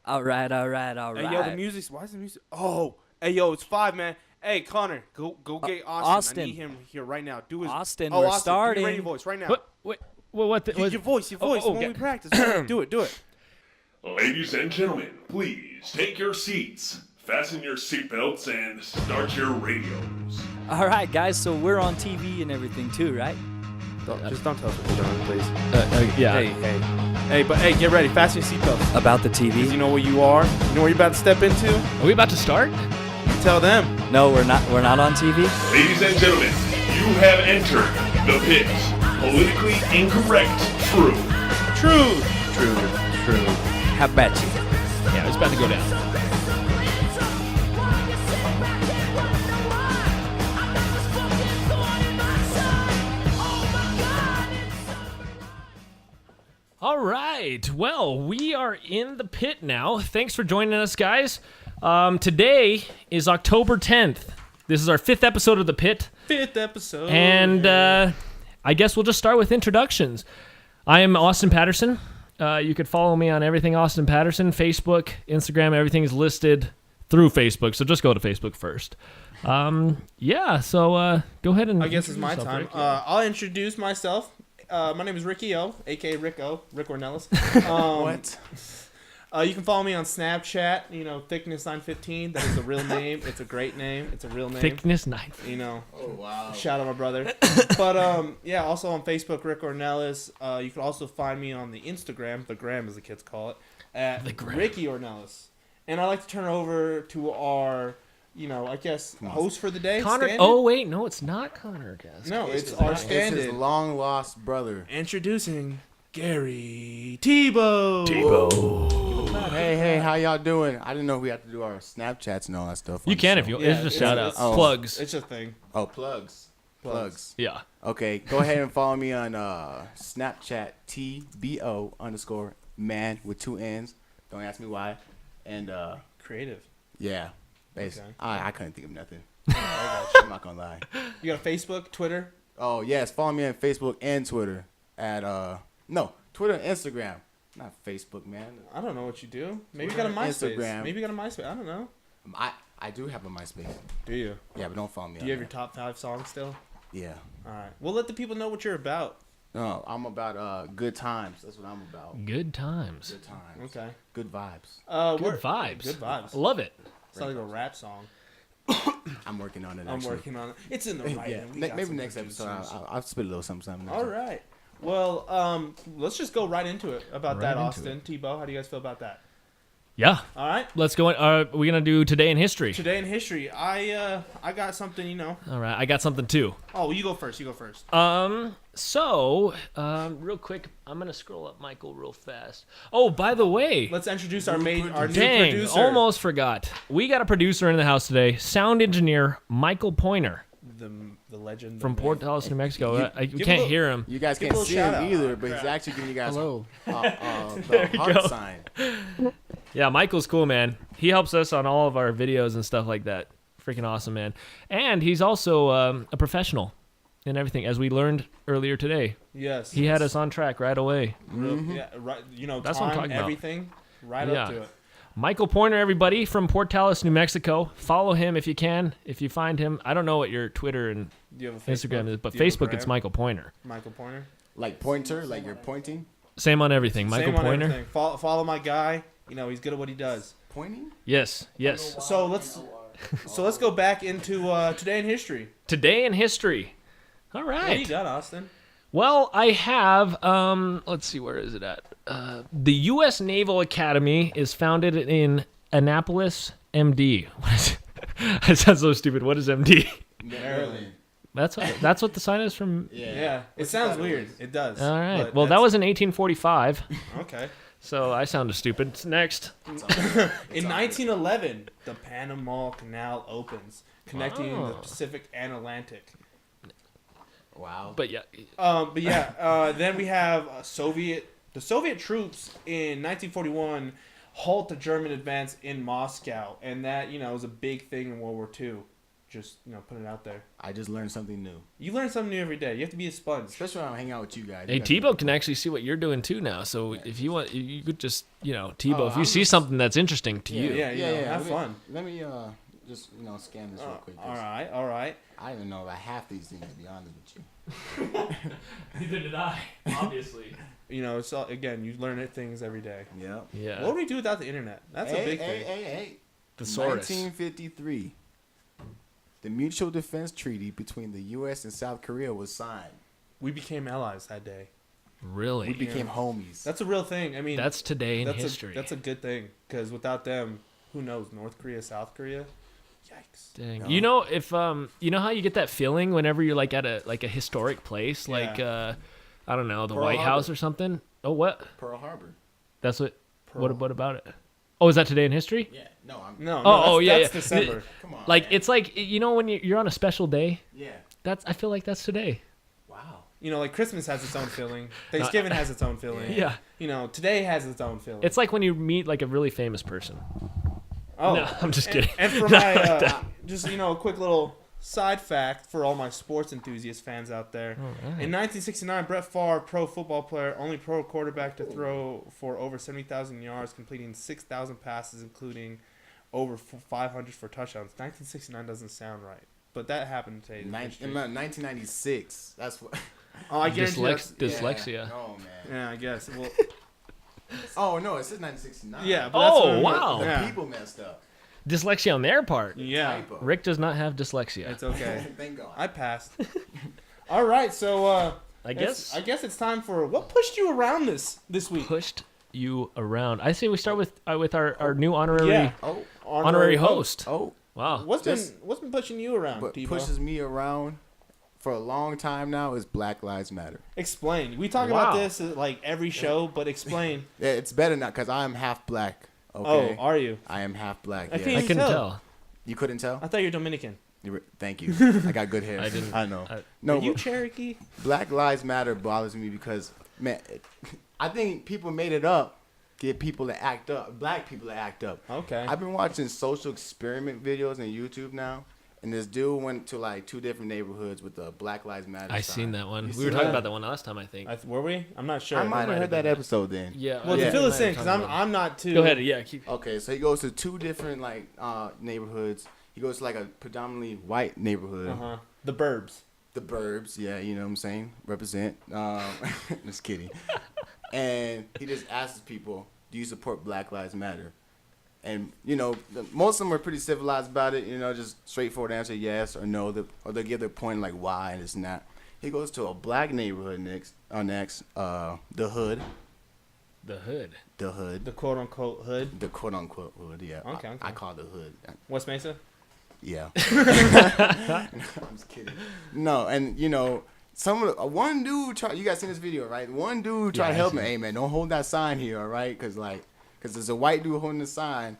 All right. Hey, yo, the music's... Why is the music... Oh, hey, yo, it's 5, man. Hey, Connor, go get Austin. I need him here right now. Do his... Austin, we're Austin, starting. Do your radio voice right now. What? Your voice. When we practice. Do it. Ladies and gentlemen, please take your seats, fasten your seatbelts, and start your radios. All right, guys. So we're on TV and everything too, right? Just don't tell us what we're doing, please. Yeah. Hey, get ready. Fasten your seatbelts. About the Because TV? you know what you are? You know what you're about to step into? Are we about to start? You tell them. No, we're not. We're not on TV. Ladies and gentlemen, you have entered the pit. Politically incorrect truth. True. How about you? Yeah, it's about to go down. All right. Well, we are in the pit now. Thanks for joining us, guys. Today is October 10th. This is our 5th episode of the pit. 5th episode. And I guess we'll just start with introductions. I am Austin Patterson. You could follow me on everything Austin Patterson, Facebook, Instagram. Everything is listed through Facebook, so just go to Facebook first. So go ahead and... I guess it's my time. I'll introduce myself. My name is Ricky O, a.k.a. Rick Ornelas. What? You can follow me on Snapchat, Thickness915. That is a real name. It's a great name. It's a real name. Thickness9. Oh, wow. Shout out my brother. But, also on Facebook, Rick Ornelas. You can also find me on the Instagram, the gram as the kids call it, at Ricky Ornelas. And I'd like to turn over to our... host for the day. Connor. Stand-in. Oh, wait. No, it's not Connor. Guess. No, it's our It's stand-in. his long-lost brother. Introducing Gary Thibeaux. Hey, how y'all doing? I didn't know we had to do our Snapchats and all that stuff. You can if you... It's just shout out. it's- Plugs. It's a thing. Oh, plugs. Yeah. Okay, go ahead and follow me on Snapchat, TBO_man with 2 N's. Don't ask me why. And, Creative. yeah. Basically. Okay. I couldn't think of nothing. I got you. I'm not going to lie. You got a Facebook, Twitter? Oh, yes. Follow me on Facebook and Twitter at, Twitter and Instagram. Not Facebook, man. I don't know what you do. Maybe you got a MySpace. Instagram. Maybe you got a MySpace. I don't know. I do have a MySpace. Do you? Yeah, but don't follow me. Do you have your top 5 songs still? Yeah. All right. Well, let the people know what you're about. No, I'm about good times. That's what I'm about. Good times. Good times. Okay. Good vibes. Good vibes. Good vibes. Love it. It's not like a rap song. I'm working on it. I'm working on it. It's in the writing. Yeah. Maybe next episode I'll spit a little something. All right. Well, let's just go right into it about that, Austin. Tebow, how do you guys feel about that? Yeah. All right. Let's go. Are we going to do Today in History? Today in history, I got something, All right. I got something too. Oh, you go first. Real quick, I'm going to scroll up Michael real fast. Oh, by the way. Let's introduce our new Dang, producer. almost forgot. We got a producer in the house today, sound engineer Michael Pointer. The legend. From Port Dallas, New Mexico. We give can't a- hear him. You guys Give can't a little see him shout-out. either, but he's actually giving you guys Hello. the heart sign. Yeah, Michael's cool, man. He helps us on all of our videos and stuff like that. Freaking awesome, man. And he's also a professional in everything, as we learned earlier today. Yes. He had us on track right away. Yeah, right. That's what I'm time, talking about. everything, right Yeah. up to it. Michael Pointer, everybody, from Port Dallas, New Mexico. Follow him if you can, if you find him. I don't know what your Twitter and Do you have a Instagram is, but Do you have a Facebook, it's gram? Michael Pointer. Michael Pointer. Like pointer, like you're pointing. Same on everything. Michael Same on Pointer. everything. Follow my guy. He's good at what he does. Pointing? Yes. So let's go back into today in history. Today in history. All What do you right. got, Austin? Well, I have, let's see, where is it at? The U.S. Naval Academy is founded in Annapolis, MD. What is it? That sounds so stupid. What is MD? Maryland. That's what the sign is from. Yeah. It sounds weird. It does. All right. but Well, that was in 1845. okay. So I sounded stupid. Next. In 1911, the Panama Canal opens, connecting the Oh. Pacific and Atlantic. Wow. But yeah. Then we have the Soviet troops in 1941 halt the German advance in Moscow, and that was a big thing in World War II. just putting it out there. I just learned something new. You learn something new every day. You have to be a sponge. Especially when I'm hanging out with you guys. Hey, You guys Tebow can actually see what you're doing too now. So if you want, you could just, Tebow, Oh, if you I'm see just- something that's interesting to you. Yeah, have Let me- fun. Let me just scan this real quick. 'Cause All right. I don't even know about half these things, to be honest with you. Neither did I, obviously. It's all, again, you learn things every day. Yep. Yeah. What would we do without the internet? That's a big thing. Hey. Thesaurus. 1953, the Mutual Defense Treaty between the U.S. and South Korea was signed. We became allies that day. Really? We became homies. That's a real thing. I mean, That's today in history. That's a good thing, because without them, who knows? North Korea, South Korea. Yikes. Dang. No. If you know how you get that feeling whenever you're like at a historic place, like I don't know, the Pearl White Harbor. House or something. Oh, what? Pearl Harbor. That's what. What about it? Oh, is that today in history? Yeah. No, I'm. No. That's December. Come on. Like man. it's like when you're on a special day. Yeah. I feel like that's today. Wow. Like Christmas has its own feeling. Thanksgiving has its own feeling. Yeah. Today has its own feeling. It's like when you meet like a really famous person. Oh, No, I'm just kidding. And for my just a quick little side fact for all my sports enthusiast fans out there. In 1969, Brett Favre, pro football player, only pro quarterback to throw for over 70,000 yards, completing 6,000 passes, including over 500 for touchdowns. 1969 doesn't sound right, but that happened today. In 1996. That's what. Oh, I guarantee Dyslexia. Yeah. Oh man. Yeah, I guess. Well, Oh no, it says 1969. yeah, but that's Oh, wow. The Yeah. people messed up. Dyslexia on their part. Yeah, Typo. Rick does not have dyslexia. it's okay. Thank God. I passed. All right, so I guess I guess it's time for what pushed you around this week. pushed you around. I say we start with our new honorary Yeah. honorary host. Oh. Wow. What's been pushing you around, What Tebow? pushes me around for a long time now is Black Lives Matter. Explain. We talk about this at, like every show, but explain. Yeah, it's better now because I'm half black. Okay. Oh, are you? I am half black. I Yes. can't I couldn't tell. tell. You couldn't tell? I thought you were Dominican. Thank you. I got good hair. I didn't- I know. I- No, Are you but Cherokee? Black Lives Matter bothers me because, man, I think people made it up, get people to act up, black people to act up. Okay. I've been watching social experiment videos on YouTube now, and this dude went to like 2 different neighborhoods with the Black Lives Matter I sign. seen that one. You We seen were talking that? about that one last time, I think. Were we? I'm not sure. I might have heard that episode then. Yeah. Well, Yeah. fill us in, because Might have talked I'm not too. Go ahead. Yeah. Keep. Okay, so he goes to 2 different like neighborhoods. He goes to like a predominantly white neighborhood. Uh-huh. The Burbs. The Burbs, yeah, you know what I'm saying? Represent. Just kidding. And he just asks people, do you support Black Lives Matter? And, most of them are pretty civilized about it, just straightforward answer, yes or no. Or they'll give their point, like, why and this and that. He goes to a black neighborhood next, the Hood. The hood. The Hood. The quote-unquote hood. The quote-unquote Hood, yeah. Okay. I call it the Hood. West Mesa? Yeah. I'm just kidding. No, and one dude tried. You guys seen this video, right? One dude tried Yeah, to help I me. seen Hey man, don't hold that sign here, all right? Because there's a white dude holding the sign.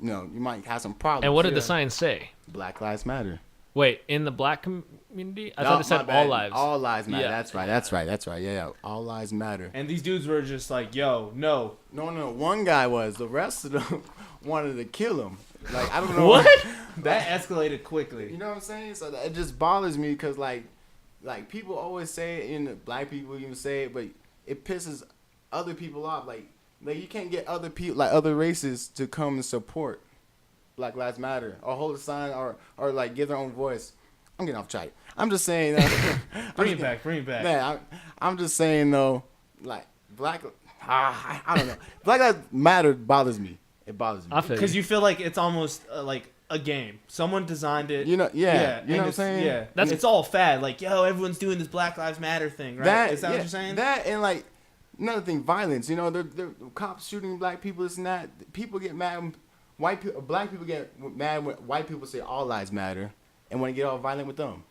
You might have some problems. And what did Yeah. the sign say? Black Lives Matter. Wait, in the black community? I No, thought it my said bad. all lives. All lives matter. Yeah. That's right. Yeah. All lives matter. And these dudes were just like, yo, no. No. One guy was. The rest of them wanted to kill him. Like I don't know What? That escalated quickly. You know what I'm saying? So it just bothers me because like people always say it, and black people even say it, but it pisses other people off. Like you can't get other people, like other races, to come and support Black Lives Matter or hold a sign or like give their own voice. I'm getting off track. I'm just saying. Bring it back. Man, I'm just saying though, like I don't know. Black Lives Matter bothers me. It bothers me. I feel Because you feel like it's almost like a game. Someone designed it. Yeah. You know and what I'm it's- saying? Yeah. That's- It's all fad. Like, yo, everyone's doing this Black Lives Matter thing, right? Is that what you're saying? That and like another thing, violence. The cops shooting black people. This and that. People get mad. When black people get mad when white people say all lives matter, and want to get all violent with them.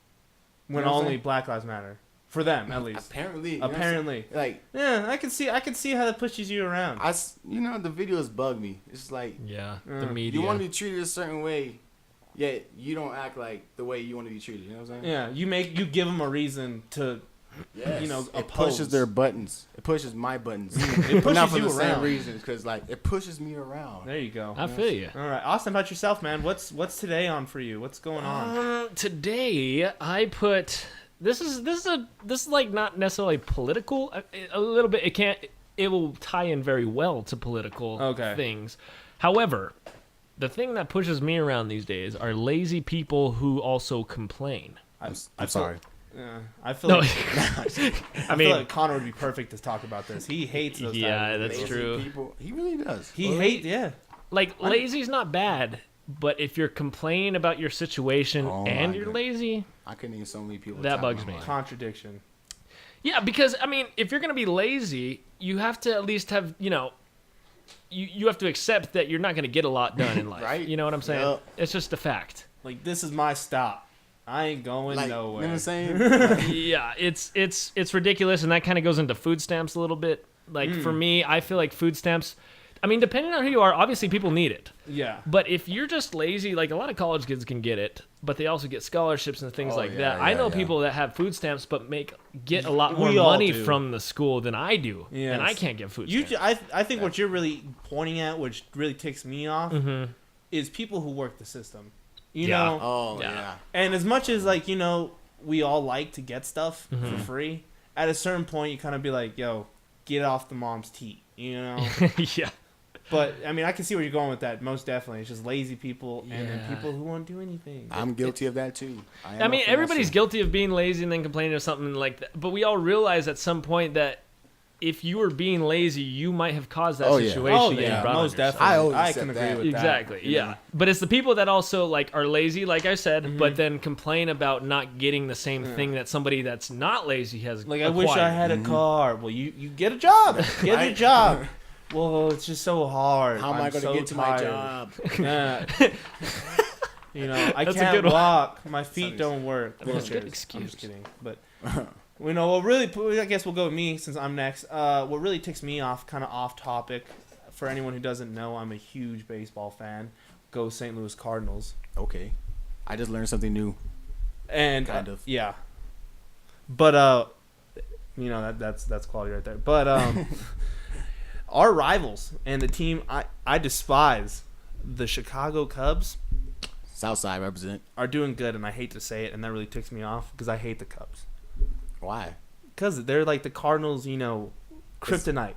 When You know what I'm only saying? Black Lives Matter. For them, at least. Apparently. You know what I'm Apparently. saying? Like Yeah, I can see how that pushes you around. the videos bug me. It's like Yeah, the Mm. media. you want to be treated a certain way, yet you don't act like the way you want to be treated. You know what I'm saying? Yeah, you give them a reason to Yes. you know, it oppose. pushes their buttons. It pushes my buttons. It But not pushes for you the same around. reason. Because like it pushes me around. There you go. I feel you. All right, Austin, about yourself, man. What's today on for you? What's going on? Today I put this is like not necessarily political. A little bit. It will tie in very well to political things. However, the thing that pushes me around these days are lazy people who also complain. I'm feel- sorry. I feel No, like I I mean, feel like Connor would be perfect to talk about this. He hates those. Yeah, type of that's people. true. People, he really does. He hates. Yeah. like lazy's not bad, but if you're complaining about your situation Oh and my you're God. lazy, I can name so many people. That top bugs of my me. mind. Contradiction. yeah, because I mean, if you're gonna be lazy, you have to at least have you have to accept that you're not gonna get a lot done in life. Right? You know what I'm saying? Yep. It's just a fact. Like, this is my stop. I ain't going Like, you know nowhere. what I'm saying? Yeah, it's ridiculous, and that kind of goes into food stamps a little bit. Like for me, I feel like food stamps. I mean, depending on who you are, obviously people need it. Yeah. But if you're just lazy, like a lot of college kids can get it, but they also get scholarships and things Oh, like yeah, that. I yeah, know yeah. people that have food stamps but get a lot more We all money do. from the school than I do, Yes. and I can't get food You, stamps. I think what you're really pointing at, which really ticks me off, Mm-hmm. is people who work the system. You Yeah. know, Oh Yeah. yeah. and as much as like we all like to get stuff Mm-hmm. for free. At a certain point, you kind of be like, "Yo, get off the mom's teat," you know. Yeah. But I mean, I can see where you're going with that. Most definitely, it's just lazy people and then Yeah. people who won't do anything. I'm guilty of that too. I mean, everybody's guilty of being lazy and then complaining of something like that. But we all realize at some point that if you were being lazy, you might have caused that Oh, yeah. situation. Oh that you yeah, brought on most yourself. definitely. I always I accept can agree that. with that. Exactly. you Yeah. know. But it's the people that also like are lazy, like I said, Mm-hmm. but then complain about not getting the same thing that somebody that's not lazy has. Like, I wish I acquired. had a car. Well, you get a job. Get a job. Well, it's just so hard. How am I I'm going to so get to my tired. job? Yeah. I That's a can't good one. walk. My feet don't work. That's a Bullshit. good I'm excuse. just kidding. But what really, I guess we'll go with me since I'm next. What really ticks me off, kind of off topic, for anyone who doesn't know, I'm a huge baseball fan. Go St. Louis Cardinals. Okay. I just learned something new. And Kind of. yeah. But that's quality right there. But our rivals and the team I despise, the Chicago Cubs, Southside represent. are doing good, and I hate to say it, and that really ticks me off because I hate the Cubs. Why? Because they're like the Cardinals, kryptonite.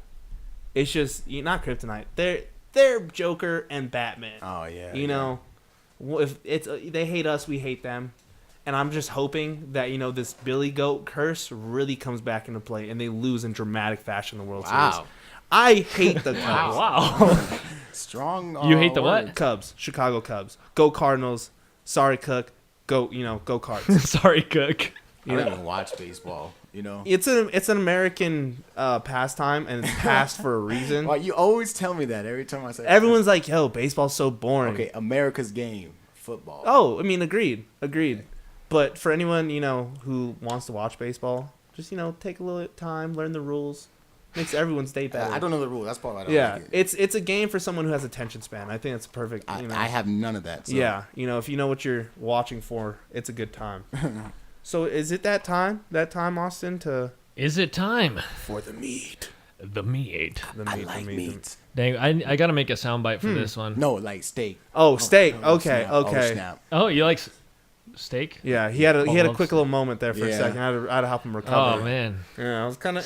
It's just not kryptonite. They're Joker and Batman. Oh yeah. You know, if it's they hate us, we hate them, and I'm just hoping that this Billy Goat curse really comes back into play, and they lose in dramatic fashion in the World Series. Wow. I hate the Cubs. Wow. Strong. You hate the what? words. Cubs, Chicago Cubs. Go Cardinals. Sorry, Cook. Go Cards. Sorry, Cook. I don't even watch baseball. It's an American pastime, and it's passed for a reason. Well, you always tell me that every time I say. Everyone's like, "Yo, baseball's so boring." Okay, America's game, football. Oh, I mean, agreed. But for anyone who wants to watch baseball, just take a little time, learn the rules. Makes everyone's day better. I don't know the rule. That's part I don't Yeah, like it. it's a game for someone who has attention span. I think it's perfect. I have none of that. So. Yeah, if you know what you're watching for, it's a good time. So is it that time? Austin, to Is it time? for the meat? The meat. The I meat, like the meat. meat. Dang, I gotta make a soundbite for this one. No, like steak. Oh, steak. Oh, Okay, snap. okay. Oh, snap. Oh, you like steak? Yeah, he had a love quick steak. little moment there for a Yeah. second. I had to help him recover. Oh man. Yeah, I was kind of.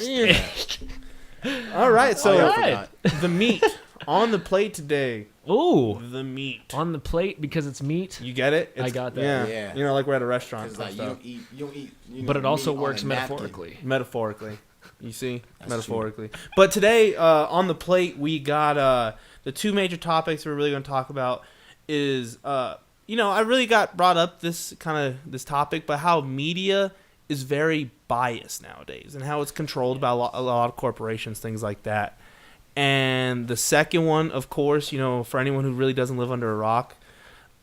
All right, so Oh, yeah, I Alright. forgot. the meat on the plate today. Ooh, The meat. on the plate because it's meat. You get it? I got that. Yeah. Yeah. Like we're at a restaurant. 'Cause, and like stuff. you don't eat. But it also meat on works a napkin. metaphorically. Metaphorically. You see? That's Metaphorically. But today, on the plate, we got the two major topics we're really going to talk about is, I really got brought up this topic, but how media is very biased nowadays and how it's controlled by a lot of corporations, things like that. And the second one, of course, for anyone who really doesn't live under a rock,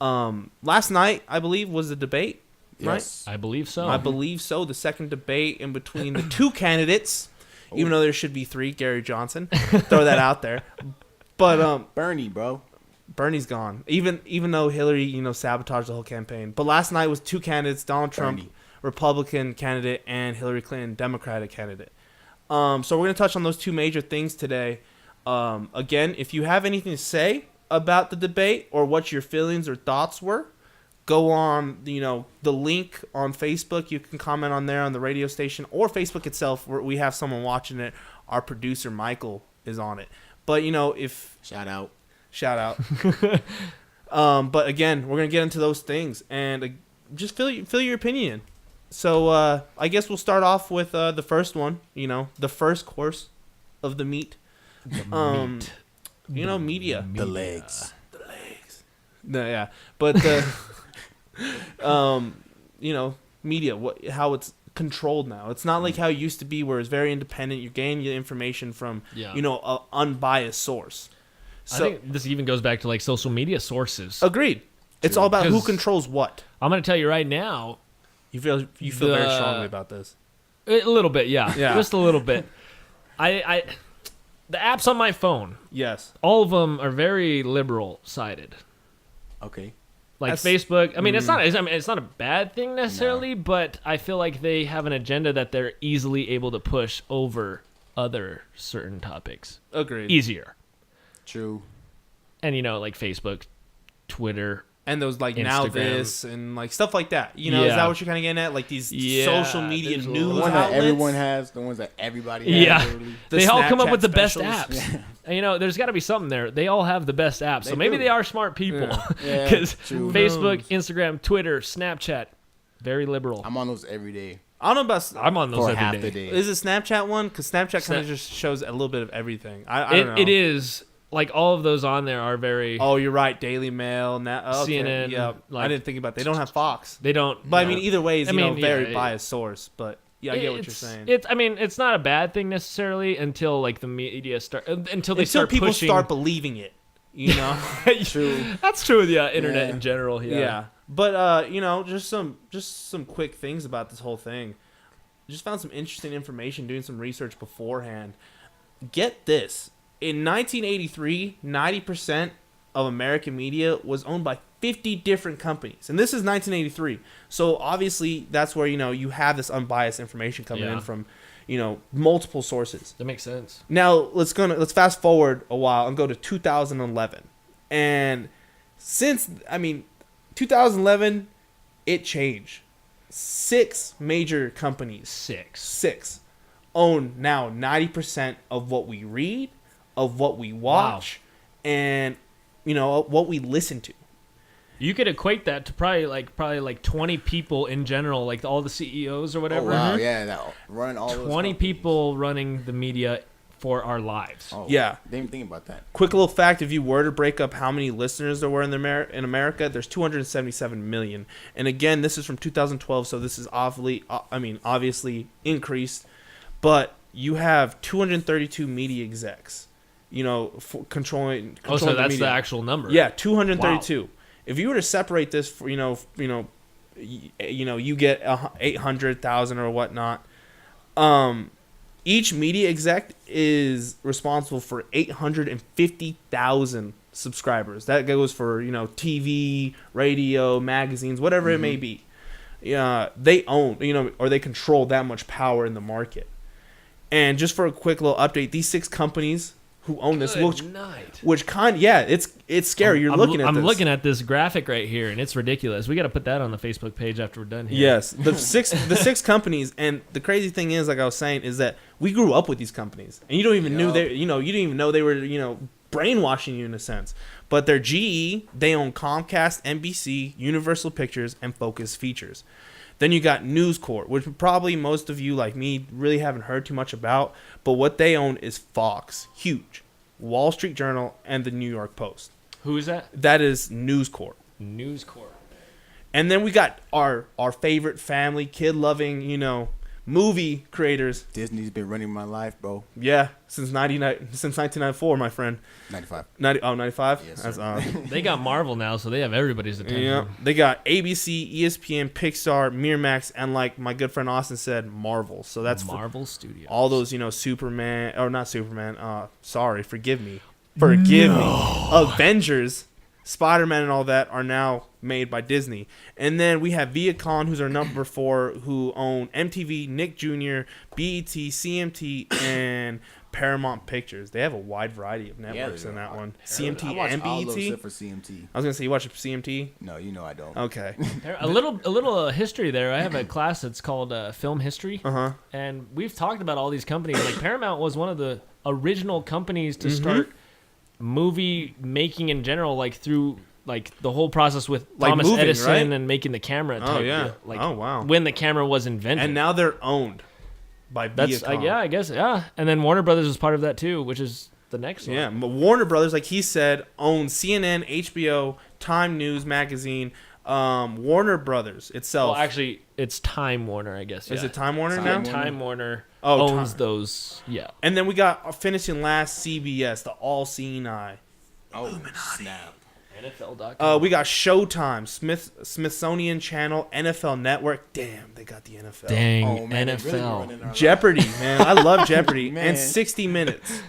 last night, I believe, was the debate. Yes. I believe so. I believe so. The second debate in between the two candidates, even though there should be three, Gary Johnson. Throw that out there. But Bernie, bro. Bernie's gone. Even though Hillary, sabotaged the whole campaign. But last night was two candidates, Donald Trump Bernie. Republican candidate and Hillary Clinton, Democratic candidate. So we're going to touch on those two major things today. Again, if you have anything to say about the debate or what your feelings or thoughts were, go on, the link on Facebook. You can comment on there on the radio station or Facebook itself, where we have someone watching it. Our producer, Michael, is on it. But, if... Shout out. But again, we're going to get into those things and just fill your opinion. So I guess we'll start off with the first one, the first course of the meat. Media. The legs. No, yeah. But media, how it's controlled now. It's not like how it used to be, where it's very independent. You're getting your information from an unbiased source. So, I think this even goes back to like social media sources. Agreed. It's all about who controls what. I'm going to tell you right now. You feel very strongly about this. A little bit, yeah. Just a little bit. The apps on my phone. Yes. All of them are very liberal sided. Okay. Like Facebook. I mean, it's not a bad thing necessarily, but I feel like they have an agenda that they're easily able to push over other certain topics. Agreed. Easier. True. And like Facebook, Twitter, and those like Instagram. Now This and like stuff like that. Is that what you're kind of getting at? Like these social media news the one outlets? that everyone has, the ones that everybody has. Yeah. Literally. They all come up Snapchat with the best specials. apps. And, there's got to be something there. They all have the best apps. So maybe do. they are smart people. Yeah, Because true. Facebook, Instagram, Twitter, Snapchat, very liberal. I'm on those every day. I don't know about. I'm on those For every half day. the day. Is it Snapchat one? Because Snapchat kind of just shows a little bit of everything. I don't know. It is. Like, all of those on there are very... Oh, you're right. Daily Mail, CNN. Yeah, Like, I didn't think about. They don't have Fox. They don't... But I mean, either way is very yeah, biased source. But yeah, I get what you're saying. It's not a bad thing necessarily until like the media until people pushing... start believing it. True. That's true with the internet Yeah. in general. Yeah. But just some quick things about this whole thing. Just found some interesting information doing some research beforehand. Get this. In 1983, 90% of American media was owned by 50 different companies. And this is 1983. So obviously that's where, you have this unbiased information coming in from, multiple sources. That makes sense. Now let's fast forward a while and go to 2011. And since 2011, it changed. 6 major companies. Six own now 90% of what we read, of what we watch, and what we listen to. You could equate that to probably like 20 people in general, like all the CEOs or whatever. Oh, wow, yeah, that run all 20 people running the media for our lives. Oh, Yeah. Didn't even think about that. Quick little fact: if you were to break up how many listeners there were in America, there's 277 million. And again, this is from 2012, so this is obviously increased. But you have 232 media execs. Controlling so the that's media. the actual number. Yeah, 232. Wow. If you were to separate this for you get 800,000 or whatnot. Each media exec is responsible for 850,000 subscribers. That goes for TV, radio, magazines, whatever it may be. They own or they control that much power in the market. And just for a quick little update, these 6 companies who own this, which it's scary. You're looking at this. I'm looking at this graphic right here, and it's ridiculous. We got to put that on the Facebook page after we're done here. Yes, the six companies, and the crazy thing is, like I was saying, is that we grew up with these companies, and you don't even you didn't even know they were brainwashing you in a sense. But they're GE. They own Comcast, NBC, Universal Pictures, and Focus Features. Then you got News Corp, which probably most of you, like me, really haven't heard too much about. But what they own is Fox, huge, Wall Street Journal, and the New York Post. Who is that? That is News Corp. News Corp. And then we got our favorite family, kid-loving, movie creators. Disney's been running my life, bro. Yeah, since 1994, my friend. 95. 95? Yes, That's, They got Marvel now, so they have everybody's attention. Yeah, they got ABC, ESPN, Pixar, Miramax, and like my good friend Austin said, Marvel. So that's Marvel Studios. all those, Superman, or not Superman. Sorry, forgive me. Avengers, Spider-Man and all that are now made by Disney. And then we have Viacom, who's our number 4, who own MTV, Nick Jr., BET, CMT, and Paramount Pictures. They have a wide variety of networks in that one. CMT and BET. All those except for CMT. I was gonna say, you watch CMT? No, you know I don't. Okay. A little history there. I have a class that's called film history, and we've talked about all these companies. Like Paramount was one of the original companies to start movie making in general, like through like the whole process with Like Thomas moving, Edison right? and making the camera. Type deal. Like, oh wow. When the camera was invented, And now they're owned by Viacom. yeah, I guess, yeah. And then Warner Brothers was part of that too, which is the next one. Yeah, but Warner Brothers, like he said, owns CNN, HBO, Time News Magazine, Warner Brothers itself. Well, actually, it's Time Warner, I guess. Is yeah. it Time Warner Time now? Warner. Time Warner Oh, owns those. Yeah. And then we got finishing last CBS, the all-seeing eye. Oh, snap. NFL.com. We got Showtime, Smithsonian Channel, NFL Network. Damn, they got the NFL. Dang, Oh, man, they really NFL. running our Jeopardy, man. I love Jeopardy. Man. And 60 Minutes.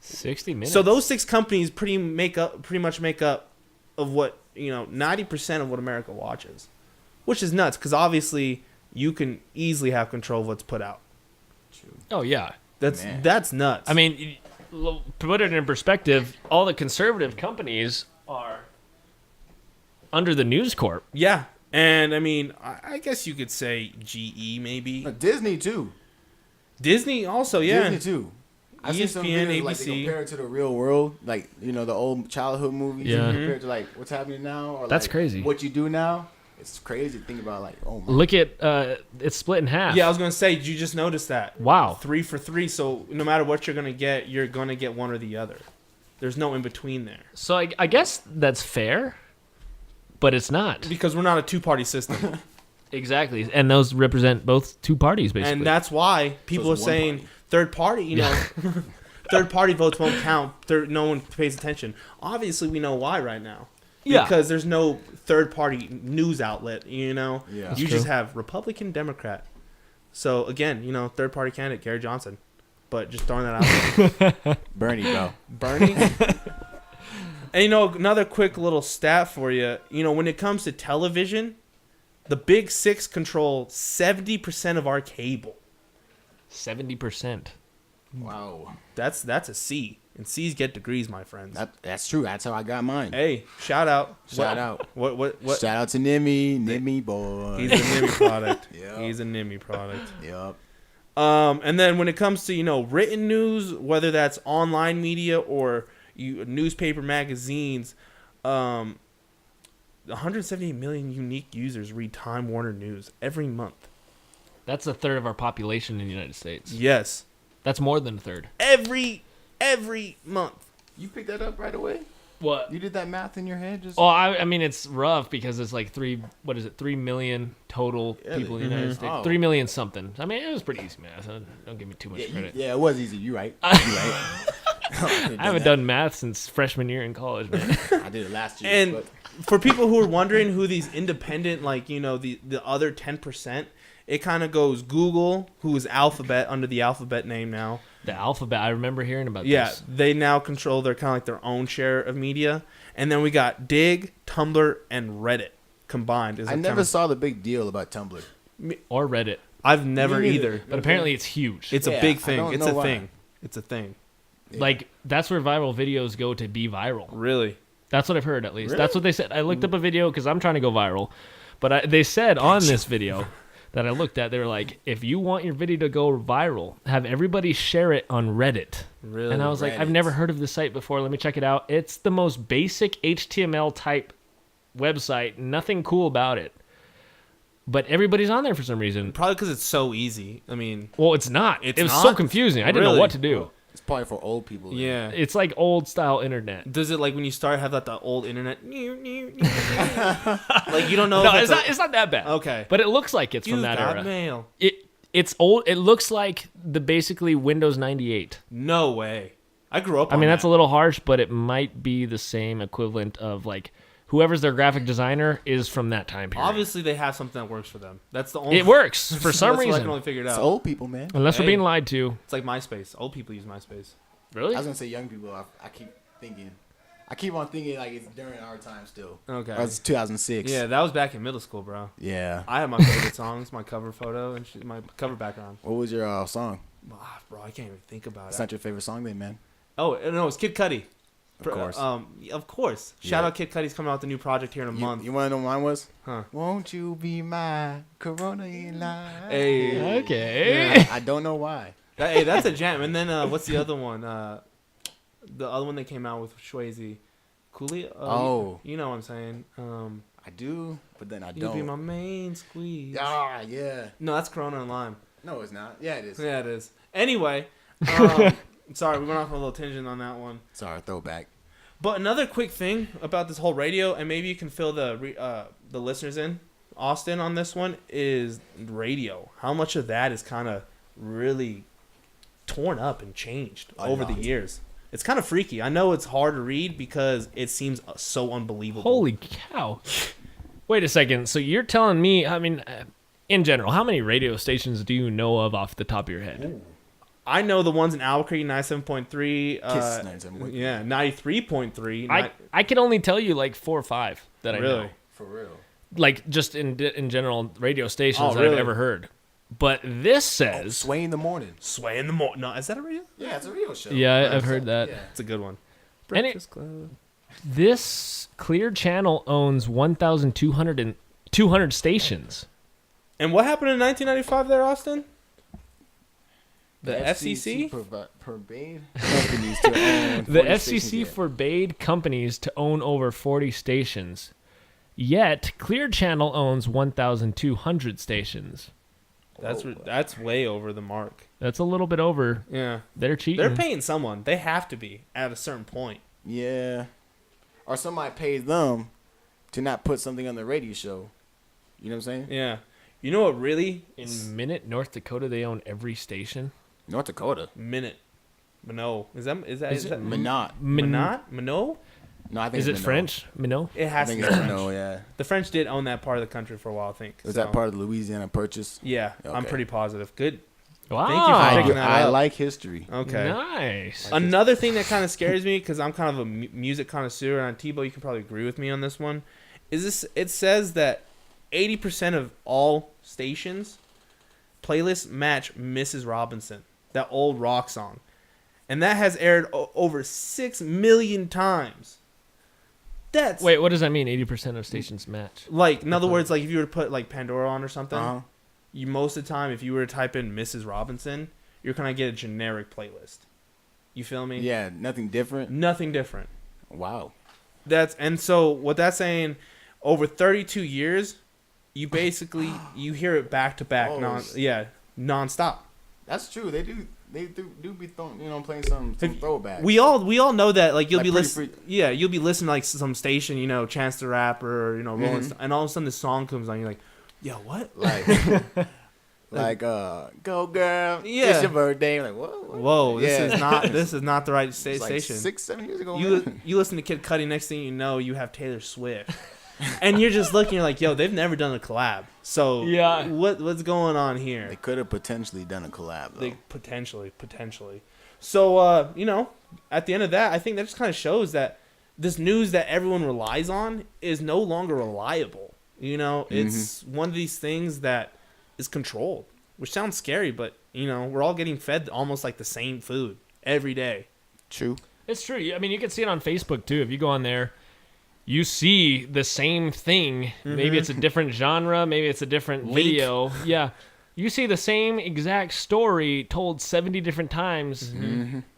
60 minutes. So those 6 companies pretty much make up of what, 90% of what America watches. Which is nuts, because obviously you can easily have control of what's put out. Oh, yeah. That's nuts. I mean, to put it in perspective, all the conservative companies are under the News Corp. yeah. And I mean, I guess you could say GE maybe. Disney too. Disney also, yeah. Disney too. I've seen some ESPN, videos, like, they ABC. compare it to the real world, like the old childhood movies. Yeah. Compared to like what's happening now, or That's like, crazy. What you do now, it's crazy to think about. Like, oh my. Look at it's split in half. Yeah, I was gonna say, did you just notice that? Wow. 3 for 3. So no matter what you're gonna get one or the other. There's no in between there So I guess that's fair, but it's not. because we're not a 2-party system, Exactly. And those represent both two parties, basically. and that's why people are it's one saying party. third party. Third party votes won't count. No one pays attention. Obviously, we know why right now. Yeah. Because there's no third party news outlet. Yeah. You That's just true. have Republican, Democrat. So again, third party candidate Gary Johnson. But just throwing that out there. Bernie, bro. Bernie. And another quick little stat for you. When it comes to television, the Big 6 control 70% of our cable. 70%. Wow. That's a C. And C's get degrees, my friends. That's true. That's how I got mine. Hey, shout out. Shout out. What? Shout out to Nimmy boy. He's a NIMI product. Yep. He's a NIMI product. Yep. And then when it comes to written news, whether that's online media or newspaper magazines, 178 million unique users read Time Warner News every month. That's a third of our population in the United States. Yes, That's more than a third. every month. You picked that up right away? What? You did that math in your head? Just Oh, I mean, it's rough because it's like 3 million total people in the United States. Oh. 3 million something. I mean, it was pretty easy math. Don't give me too much yeah, credit. yeah, it was easy. You right. You right. I haven't done math since freshman year in college, man. I did it last year. And but for people who are wondering who these independent, the other 10%, it kind of goes Google, who is Alphabet under the Alphabet name now. The Alphabet, I remember hearing about Yeah, this. they now control their kind of like their own share of media. And then we got Dig, Tumblr, and Reddit combined. I never saw the big deal about Tumblr. Or Reddit. I've never Me neither. either. But apparently it's huge. It's a Yeah, big I thing. don't It's know a why. thing. It's a thing. Like, that's where viral videos go to be viral. Really? That's what I've heard, at least. Really? That's what they said. I looked up a video because I'm trying to go viral. But they said on this video that I looked at, they were like, if you want your video to go viral, have everybody share it on Reddit. Really? And I was like, I've Reddit. never heard of this site before. Let me check it out. It's the most basic HTML type website. Nothing cool about it. But everybody's on there for some reason. Probably because it's so easy. I mean, Well, it's not. It's it was not? so confusing. I didn't know Really? what to do. It's probably for old people. then. yeah. It's like old style internet. Does it like when you start have that the old internet? Like you don't know. No, if it's not that bad. Okay. But it looks like it's You from that got era. mail. It's old. It looks like the basically Windows 98. No way. I grew up. I mean, that's a little harsh, but it might be the same equivalent of like whoever's their graphic designer is from that time period. Obviously, they have something that works for them. That's the only. It works for some That's what I can reason. only figure it It's out. old people, man. Unless we're Hey. being lied to. It's like MySpace. Old people use MySpace. Really? I was gonna say young people. I keep thinking. I keep on thinking like it's during our time still. Okay. Or it's 2006. Yeah, that was back in middle school, bro. Yeah. I had my favorite songs, my cover photo, and my cover background. What was your song? Bro, I can't even think about It's it. not your favorite song then, man. Oh, no, it's Kid Cudi. Of course. Of course. Shout out Kid Cudi's coming out with a new project here in a month. You want to know what mine was? Huh. Won't you be my Corona in line? Hey. Okay. Yeah, I don't know why. Hey, that's a jam. And then what's the other one? The other one that came out with Swayze. Cooley? You know what I'm saying. I do, but then I You don't. be my main squeeze. Yeah. No, that's Corona and Lime. No, it's not. Yeah, it is. Yeah, it is. Anyway, sorry, we went off on a little tangent on that one. Sorry, throwback. But another quick thing about this whole radio, and maybe you can fill the listeners in, Austin, on this one, is radio. How much of that is kind of really torn up and changed over the years? It's kind of freaky. I know it's hard to read because it seems so unbelievable. Holy cow. Wait a second. So you're telling me, I mean, in general, how many radio stations do you know of off the top of your head? Ooh. I know the ones in Albuquerque, 97.3. Kiss 97.3. Yeah, 93.3. I can only tell you like 4 or 5 that I know. Really? For real. Like just in general radio stations that really? I've ever heard. But this says... Sway in the morning. Sway in the morning. No, is that a radio? Yeah, it's a radio show. Yeah, I've heard that. Yeah. It's a good one. And Breakfast Club. This Clear Channel owns 1,200 stations. And what happened in 1995 there, Austin? The FCC? Forbade companies to own 40 The FCC stations yet. forbade companies to own over 40 stations. Yet, Clear Channel owns 1,200 stations. That's way over the mark. That's a little bit over. Yeah. They're cheating. They're paying someone. They have to be at a certain point. Yeah. Or somebody pays them to not put something on the radio show. You know what I'm saying? Yeah. You know what really? In Minute, North Dakota, they own every station. North Dakota. Minute. Minot. Is that Minot. Minot? Minot? No, I think Is it's it Minot. French? Minot? It I has to think be it's French. Minot, yeah. The French did own that part of the country for a while, I think. Was that part of the Louisiana Purchase? Yeah, I'm Okay. pretty positive. Good. Wow. Thank you for picking that I up. like history. Okay. Nice. Another thing that kind of scares me, because I'm kind of a music connoisseur, and Tebow, you can probably agree with me on this one, is this. It says that 80% of all stations playlists match Mrs. Robinson, that old rock song. And that has aired over 6 million times. That's... Wait, what does that mean? 80% of stations match? Like, in other words, like if you were to put like Pandora on or something, Uh-huh. you most of the time, if you were to type in Mrs. Robinson, you're going to get a generic playlist. You feel me? Yeah, nothing different. Nothing different. Wow. And so what that's saying, over 32 years, you basically you hear it back to back, nonstop. That's true. They do be playing some throwback. We all know that, like, you'll Like be Pretty listening. Free- Yeah, you'll be listening to, like, some station, Chance the Rapper, or Rolling Stone, and all of a sudden this song comes on, you're like, yo, what? Like go girl, Yeah. it's your birthday. Like Whoa, this is not the right It's like station. 6-7 years ago. You man. you listen to Kid Cudi, next thing you know, you have Taylor Swift, and you're just looking, you're like, yo, they've never done a collab. So Yeah. what's going on here? They could have potentially done a collab though. They potentially. So at the end of that, I think that just kind of shows that this news that everyone relies on is no longer reliable. It's one of these things that is controlled, which sounds scary, but we're all getting fed almost like the same food every day. True. It's true. I mean, you can see it on Facebook, too. If you go on there, you see the same thing. Maybe it's a different genre. Maybe it's a different video. Yeah. You see the same exact story told 70 different times,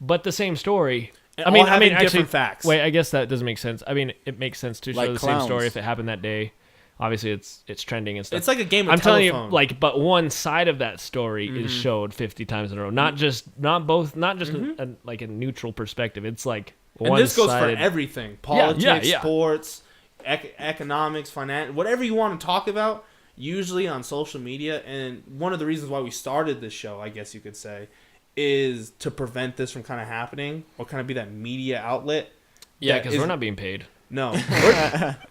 but the same story. And all having different facts. Wait, I guess that doesn't make sense. I mean, it makes sense to show Like the clowns. same story if it happened that day. Obviously, it's trending and stuff. It's like a game of I'm telling telephone. you, like, but one side of that story is showed 50 times in a row. Not just a neutral perspective. It's like And one this goes for sided. everything: politics, yeah. sports, economics, finance, whatever you want to talk about. Usually on social media, and one of the reasons why we started this show, I guess you could say, is to prevent this from kind of happening, or kind of be that media outlet. Yeah, that because we're not being paid. No,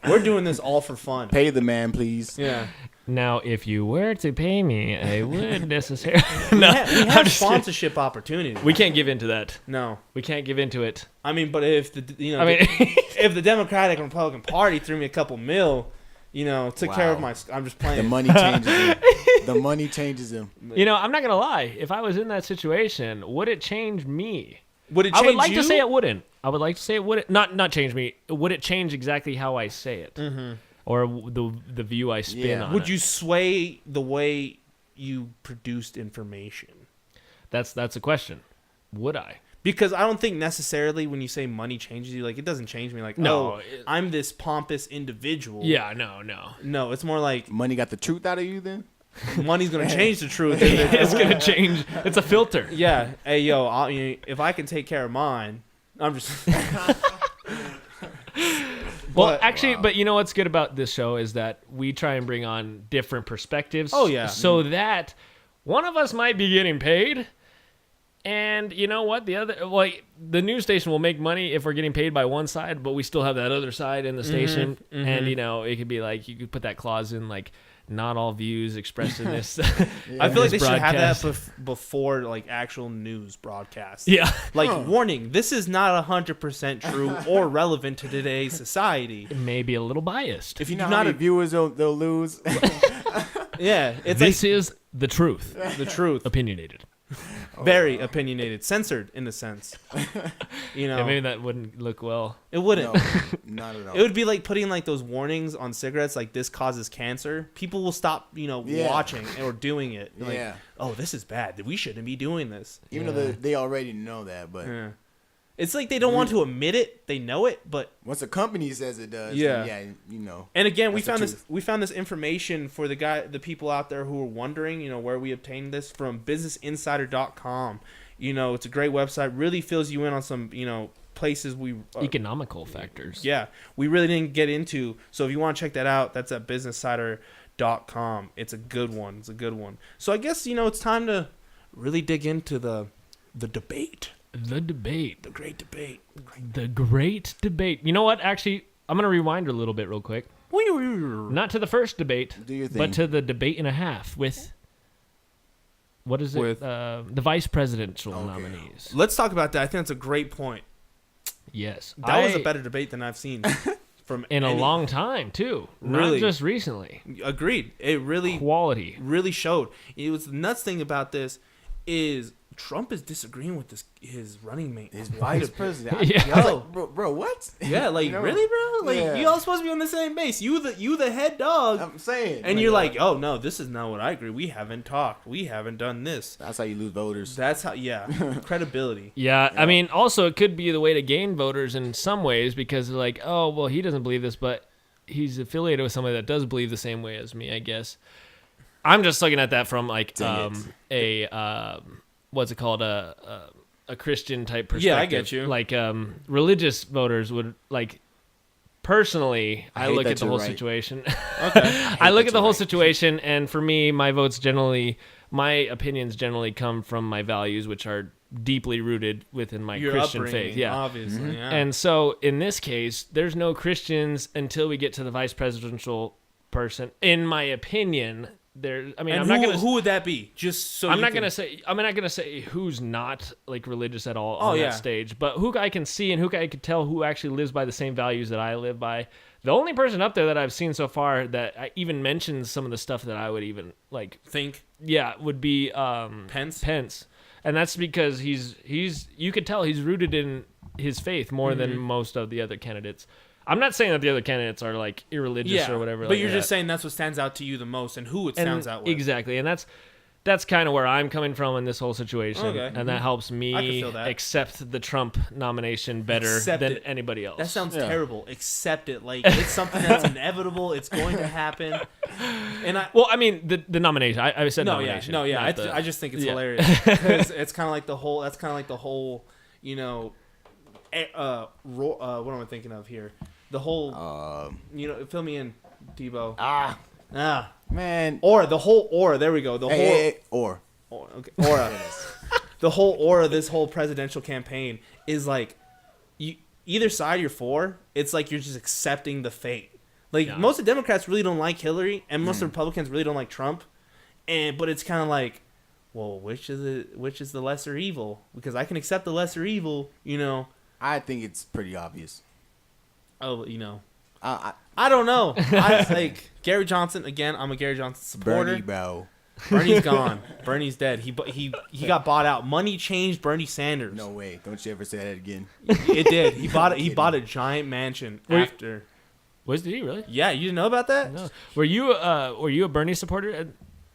we're doing this all for fun. Pay the man, please. Yeah, Now, if you were to pay me, I would necessarily. we No, have I'm just kidding. sponsorship opportunities. We can't give into that. No, We can't give into it. I mean, but if I mean, if the Democratic and Republican Party threw me a couple mil, took care of my. I'm just playing. The money changes him. The money changes him. I'm not gonna lie. If I was in that situation, would it change me? Would it change I would like you? to say it wouldn't. I would like to say it wouldn't. Not change me. Would it change exactly how I say it, or the view I spin on it? Would you sway the way you produced information? That's a question. Would I? Because I don't think necessarily when you say money changes you, like it doesn't change me. Like, no, I'm this pompous individual. Yeah, no. No, it's more like Money got the truth out of you then? money's gonna change the truth. It's gonna change. It's a filter. Yeah. Hey, yo, if I can take care of mine, I'm just. Well, actually, but you know what's good about this show is that we try and bring on different perspectives. Oh, yeah. So that one of us might be getting paid. And you know what? The news station will make money if we're getting paid by one side, but we still have that other side in the station. And it could be like you could put that clause in, like, not all views expressed in this. I feel like they should have broadcast. that before like actual news broadcasts. Yeah. Like warning, this is not 100% true or relevant to today's society. It may be a little biased. If You you know do how not, many viewers they'll lose? yeah, it's This is the truth. like the truth. Opinionated. Very opinionated, censored in a sense. Yeah, maybe that wouldn't look well. It wouldn't. No, not at all. It would be like putting like those warnings on cigarettes, like this causes cancer. People will stop, watching or doing it. Like, oh, this is bad. We shouldn't be doing this. Even though they already know that, but It's like they don't want to admit it. They know it, but once a company says it does, Yeah. then you know. and again, we That's the found this. We found this information for the people out there who are wondering, where we obtained this from BusinessInsider.com. It's a great website. Really fills you in on some, places we Economical factors. Yeah, we really didn't get into. So if you want to check that out, that's at BusinessInsider.com. It's a good one. So I guess it's time to really dig into the debate. The debate. The great debate. The great debate. You know what? Actually, I'm going to rewind a little bit real quick. Not to the first debate, Do your thing. but to the debate and a half with, what is it? With- The vice presidential nominees. Let's talk about that. I think that's a great point. Yes. That was a better debate than I've seen from In a any- long time, too. Really? Not just recently. Agreed. It really Quality. showed. It was the nuts thing about this is Trump is disagreeing with his running mate, His vice president. Yeah. I was like, bro, what? Yeah, like really, bro? Like Yeah. you all supposed to be on the same base. You the head dog. I'm saying. And you're like, oh no, this is not what I agree. We haven't talked. We haven't done this. that's how you lose voters. That's how. Yeah, credibility. Yeah, I mean, also it could be the way to gain voters in some ways because they're like, oh, well, he doesn't believe this, but he's affiliated with somebody that does believe the same way as me, I guess. I'm just looking at that from like what's it called, a Christian type perspective. Yeah, I get you. Like religious voters would like. Personally, I hate look that at the you're whole right. situation. Okay. I look at the whole right. situation, and for me, my opinions generally come from my values, which are deeply rooted within my Your Christian upbringing, faith. Yeah. obviously. Yeah. And so in this case, there's no Christians until we get to the vice presidential person. In my opinion, I'm not gonna. Who would that be? Just so I'm you not can- gonna say. I'm not gonna say who's not like religious at all Oh, on yeah. that stage, but who I can see and who I could tell who actually lives by the same values that I live by. The only person up there that I've seen so far that even mentions some of the stuff that I would even like. think Would be Pence. and that's because he's you could tell he's rooted in his faith more than most of the other candidates. I'm not saying that the other candidates are like irreligious or whatever. But like you're that. just saying that's what stands out to you the most and who it And stands out with. exactly, and that's kind of where I'm coming from in this whole situation, Okay. and that helps I can me feel that. accept the Trump nomination better Accept than it. anybody else. That sounds Yeah. terrible. Accept it. Like it's something that's inevitable. It's going to happen. And well, I mean the nomination. I said no, nomination. no, yeah. not the- I just think it's yeah. hilarious because it's kind of like the whole. That's kind of like the whole. What am I thinking of here? The whole. Fill me in, Tebow. Man. Aura. The whole aura. There we go. The whole. Hey, Aura. The whole aura of this whole presidential campaign is like, you either side you're for, it's like you're just accepting the fate. Like Yeah. most of the Democrats really don't like Hillary, and most of the Republicans really don't like Trump, but it's kind of like, well, which is the lesser evil? Because I can accept the lesser evil, I think it's pretty obvious. Oh, you know. I don't know. I like Gary Johnson again. I'm a Gary Johnson supporter. Bernie, bro. Bernie's gone. Bernie's dead. He got bought out. Money changed Bernie Sanders. No way. Don't you ever say that again. It did. He bought a giant mansion after. Did he really? Yeah, you didn't know about that? No. Were you a Bernie supporter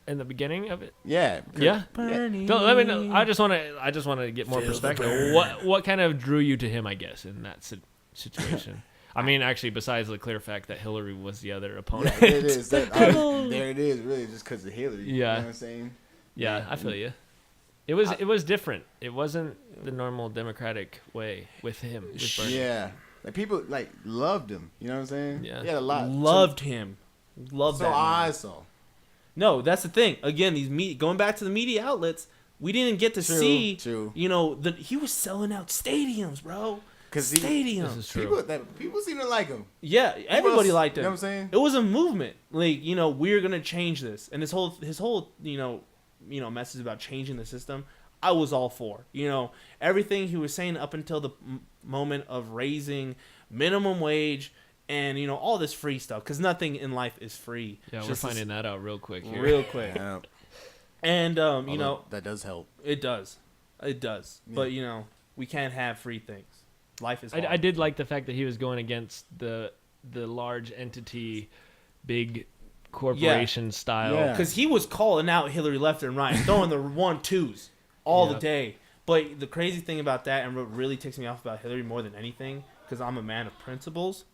in the beginning of it? Yeah. Yeah. Bernie. Let me know. I just want to get more perspective. What kind of drew you to him? I guess in that situation. I mean, actually, besides the clear fact that Hillary was the other opponent. Yeah, it is. There it is, really, just because of Hillary. Yeah. You know what I'm saying? Yeah, I feel you. It was different. It wasn't the normal Democratic way with him. With Bernie. Yeah. Like, people, like, loved him. You know what I'm saying? Yeah. He had a lot. Loved him. Loved So that man. I saw. No, that's the thing. Again, going back to the media outlets, we didn't get to see. True. You know, he was selling out stadiums, bro. Stadiums. This is true. People seem to like him. Yeah, everybody liked him. You know what I'm saying? It was a movement. Like, you know, we're gonna change this, and his whole you know message about changing the system. I was all for. You know, everything he was saying up until the moment of raising minimum wage and, you know, all this free stuff, because nothing in life is free. Yeah, we're finding that out real quick here. Real quick. Yeah. And you know, that does help. it does. Yeah. But you know, we can't have free things. Life is hard. I did like the fact that he was going against the large entity, big corporation style. Yeah. Because he was calling out Hillary left and right, throwing the 1-2s all the day. But the crazy thing about that, and what really ticks me off about Hillary more than anything, because I'm a man of principles.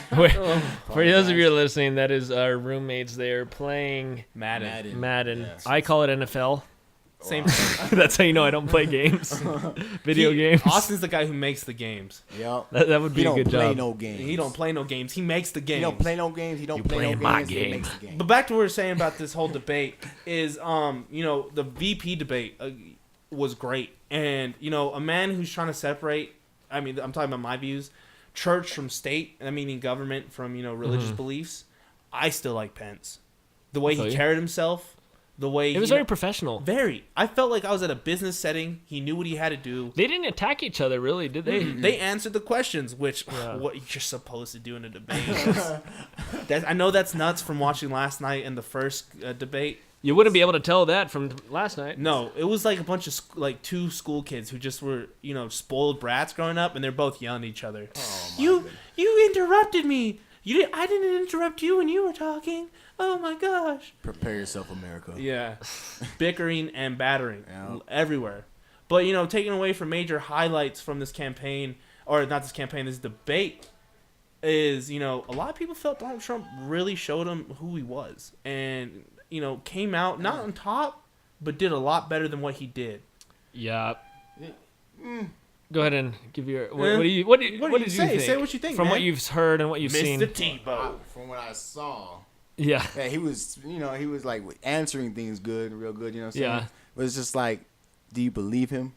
For those of you listening, that is our roommates there playing Madden. Yes. I call it NFL. Same. That's how you know I don't play games. Video games. Austin's the guy who makes the games. Yep. That would be a good job. He don't play no games. He don't play no games. He makes the games. He don't play no games. He don't play no my games. He game. makes the game. But back to what we were saying about this whole debate is, you know, the VP debate was great. And, you know, a man who's trying to separate, I mean, I'm talking about my views, church from state, and I mean government from, you know, religious beliefs, I still like Pence. The way he carried himself, the way it was very professional. Very. I felt like I was at a business setting. He knew what he had to do. They didn't attack each other, really, did they? They answered the questions, which what you're supposed to do in a debate. I know that's nuts from watching last night and the first debate. You wouldn't be able to tell that from last night. No, it was like a bunch of two school kids who just were, you know, spoiled brats growing up, and they're both yelling at each other. You interrupted me. I didn't interrupt you when you were talking. Oh my gosh. Prepare yourself, America. Yeah. Bickering and battering everywhere. But, you know, taking away from major highlights from this campaign, or not this campaign, this debate, is, you know, a lot of people felt Donald Trump really showed him who he was. And, you know, came out not on top, but did a lot better than what he did. Yeah. Go ahead and give your. What did you say? think? Say what you think, from man. what you've heard and what you've seen. Mr. Tebow. From what I saw. Yeah, he was, you know, he was like answering things real good, you know what I'm saying? Yeah. But it's just like, do you believe him?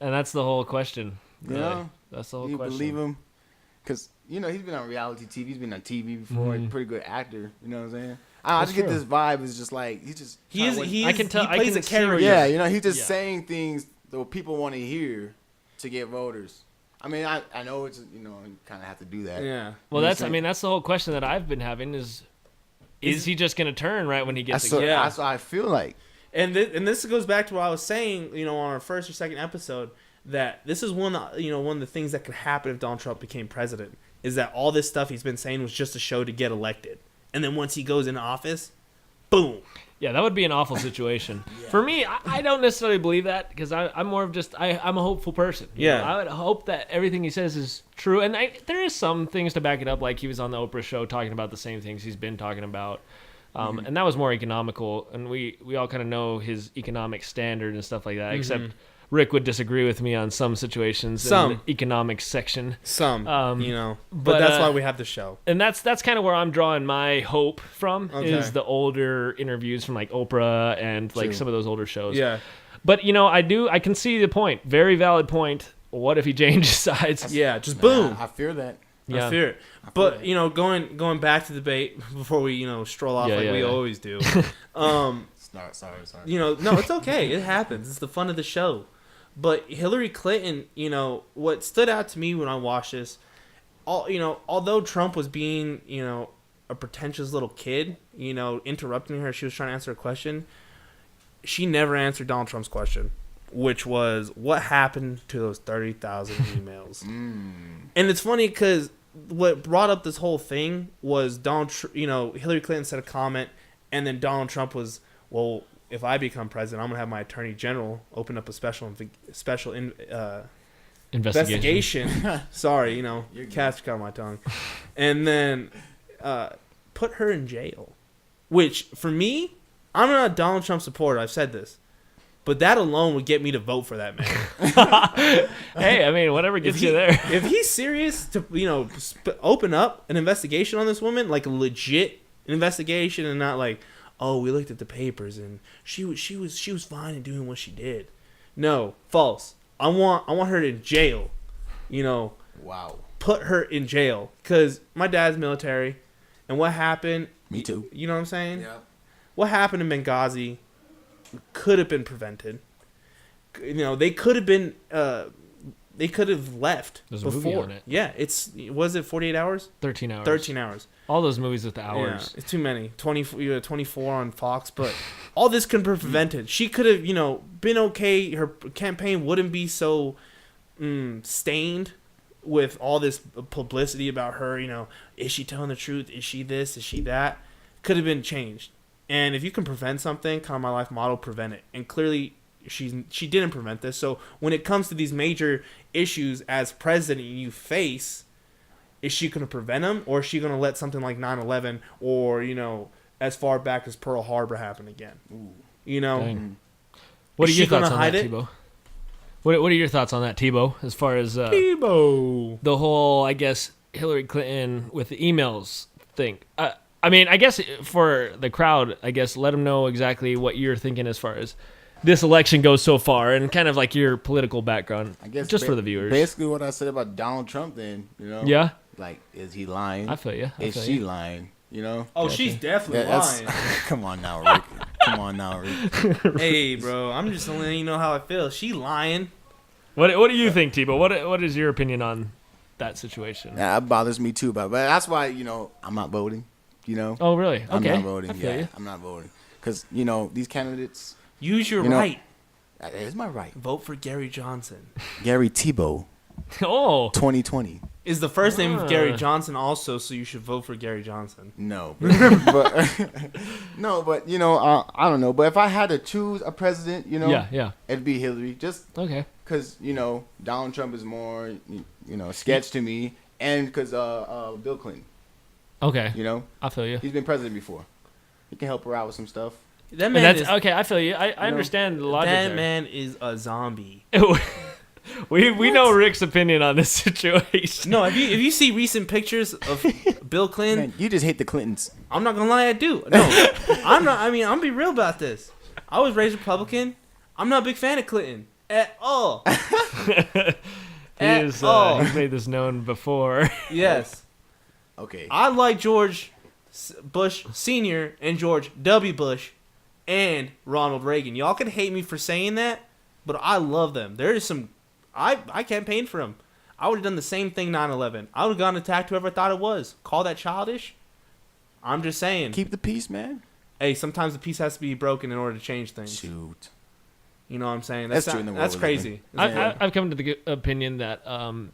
And that's the whole question. You know? That's the whole do you question. believe him? Because, you know, he's been on reality TV. He's been on TV before. He's a pretty good actor. You know what I'm saying? I just get this vibe. It's just like, I can tell. He plays a character. Yeah, you know, he's just saying things that people want to hear to get voters. I mean, I know it's, you know, you kind of have to do that. Yeah. Well, that's the whole question that I've been having is he just going to turn right when he gets a That's what I feel like. And this goes back to what I was saying, you know, on our first or second episode, that this is one of the things that could happen if Donald Trump became president, is that all this stuff he's been saying was just a show to get elected. And then once he goes into office, boom. Yeah, that would be an awful situation. For me, I don't necessarily believe that, because I'm more of just, I'm a hopeful person. You know, I would hope that everything he says is true. And there is some things to back it up, like he was on the Oprah show talking about the same things he's been talking about. And that was more economical. And we all kind of know his economic standard and stuff like that, except Rick would disagree with me on some situations in the economics section. You know. But that's why we have the show. And that's kind of where I'm drawing my hope from, is the older interviews from like Oprah and like some of those older shows. Yeah. But, you know, I can see the point. Very valid point. What if he changes sides? Yeah, just boom. I fear that. Yeah. I fear it. But, you know, going back to the debate before we, you know, stroll off we always do. Sorry. You know, no, it's okay. It happens. It's the fun of the show. But Hillary Clinton, you know, what stood out to me when I watched this, although Trump was being, a pretentious little kid, interrupting her, she was trying to answer a question. She never answered Donald Trump's question, which was what happened to those 30,000 emails. And it's funny because what brought up this whole thing was Hillary Clinton said a comment, and then Donald Trump was, well, if I become president, I'm gonna have my attorney general open up a special investigation. Sorry, cats got my tongue, and then put her in jail. Which for me, I'm not a Donald Trump supporter. I've said this. But that alone would get me to vote for that man. Hey, I mean, whatever gets you there. If he's serious to, open up an investigation on this woman, like a legit investigation, and not like, oh, we looked at the papers and she was fine in doing what she did. No, false. I want her in jail. Wow. Put her in jail because my dad's military, and what happened? Me too. You know what I'm saying? Yeah. What happened in Benghazi could have been prevented. They could have been. They could have left There's before. a movie on it. Yeah, was it 48 hours? 13 hours. 13 hours. All those movies with the hours. Yeah, it's too many. 24 on Fox, but all this could have been prevented. She could have, been okay. Her campaign wouldn't be so stained with all this publicity about her. Is she telling the truth? Is she this? Is she that? Could have been changed. And if you can prevent something, kind of my life motto, prevent it. And clearly, she didn't prevent this. So when it comes to these major issues as president you face, is she going to prevent them, or is she going to let something like 9/11 or as far back as Pearl Harbor happen again? Ooh. Dang. What are your thoughts on that, it? Tebow? What are your thoughts on that, Tebow? As far as Tebow, the whole, I guess, Hillary Clinton with the emails thing. I mean, I guess for the crowd, I guess let them know exactly what you're thinking as far as this election goes so far, and kind of like your political background. I guess just for the viewers. Basically, what I said about Donald Trump, then Yeah. Like, is he lying? I feel you. Is she lying? Oh, Gotcha. she's definitely lying. Come on now, Rick. Come on now, Rick. Hey, bro, I'm just letting you know how I feel. She lying. What do you think, Tebow? What is your opinion on that situation? Yeah, that bothers me too, but that's why I'm not voting. Oh, really? Okay. I'm not voting. I feel you. I'm not voting because these candidates. Use your right. That is my right. Vote for Gary Johnson. Gary Thibeaux. Oh. 2020 is the first name of Gary Johnson also, so you should vote for Gary Johnson. No, but I don't know. But if I had to choose a president, yeah, it'd be Hillary. Just okay, because Donald Trump is more sketch to me, and because Bill Clinton. Okay, I feel you. He's been president before. He can help her out with some stuff. That man okay. I feel you. I understand the logic that there. man is a zombie. We know Rick's opinion on this situation. No, if you see recent pictures of Bill Clinton, man, you just hate the Clintons. I'm not gonna lie, I do. No, I'm not. I mean, I'm gonna be real about this. I was raised Republican. I'm not a big fan of Clinton at all. He's made this known before. Yes. Okay. I like George Bush Sr. and George W. Bush and Ronald Reagan. Y'all can hate me for saying that, but I love them. There is some. I campaigned for them. I would have done the same thing 9/11. I would have gone and attacked whoever I thought it was. Call that childish? I'm just saying. Keep the peace, man. Hey, sometimes the peace has to be broken in order to change things. Shoot. You know what I'm saying? That's true in the world. That's crazy. I've come to the opinion that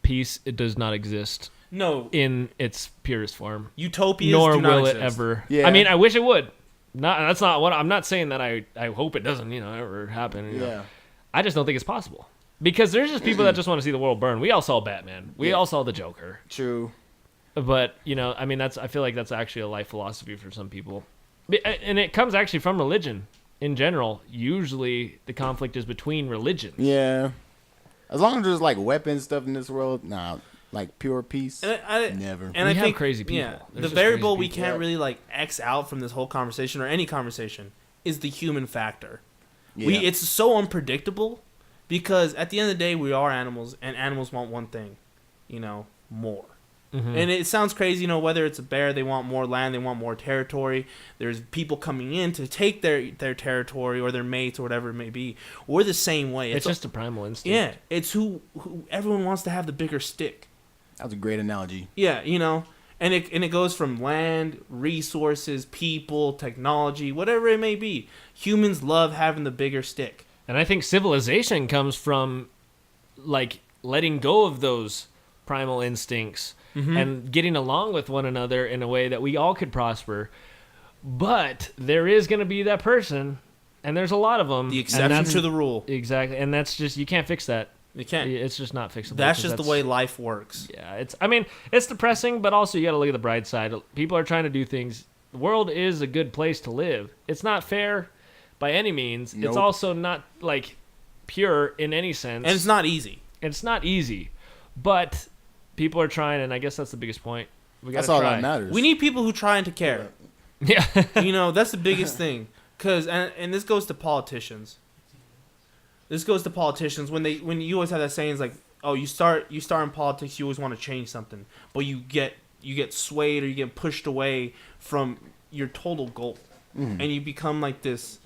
peace it does not exist. No. In its purest form. Utopias nor do not will exist. It ever. Yeah. I mean, I wish it would. That's not what I'm not saying that I hope it doesn't, ever happen. Yeah. I just don't think it's possible. Because there's just people that just want to see the world burn. We all saw Batman. We all saw the Joker. True. But, I mean, I feel like that's actually a life philosophy for some people. And it comes actually from religion in general. Usually the conflict is between religions. Yeah. As long as there's like weapons stuff in this world, nah, like pure peace, never. And I think crazy people. Yeah, There's the just variable crazy we people. can't really like X out from this whole conversation or any conversation is the human factor. Yeah. It's so unpredictable because at the end of the day we are animals and animals want one thing, more. Mm-hmm. And it sounds crazy, whether it's a bear, they want more land, they want more territory. There's people coming in to take their territory or their mates or whatever it may be. We're the same way. It's just a primal instinct. Yeah, it's who everyone wants to have the bigger stick. That was a great analogy. Yeah, you know, and it goes from land, resources, people, technology, whatever it may be. Humans love having the bigger stick. And I think civilization comes from, like, letting go of those primal instincts and getting along with one another in a way that we all could prosper. But there is going to be that person, and there's a lot of them. The exception to the rule. Exactly, and that's just, you can't fix that. You can't. It's just not fixable. That's just the way life works. Yeah, it's depressing, but also you got to look at the bright side. People are trying to do things. The world is a good place to live. It's not fair by any means. Nope. It's also not, like, pure in any sense. And it's not easy. It's not easy, but people are trying, and I guess that's the biggest point. We got That's to all try. that matters. We need people who try and to care. Yeah. You know, that's the biggest thing. And this goes to politicians. This goes to politicians when you always have that saying, like, oh, you start in politics, you always want to change something, but you get swayed or you get pushed away from your total goal, and you become like this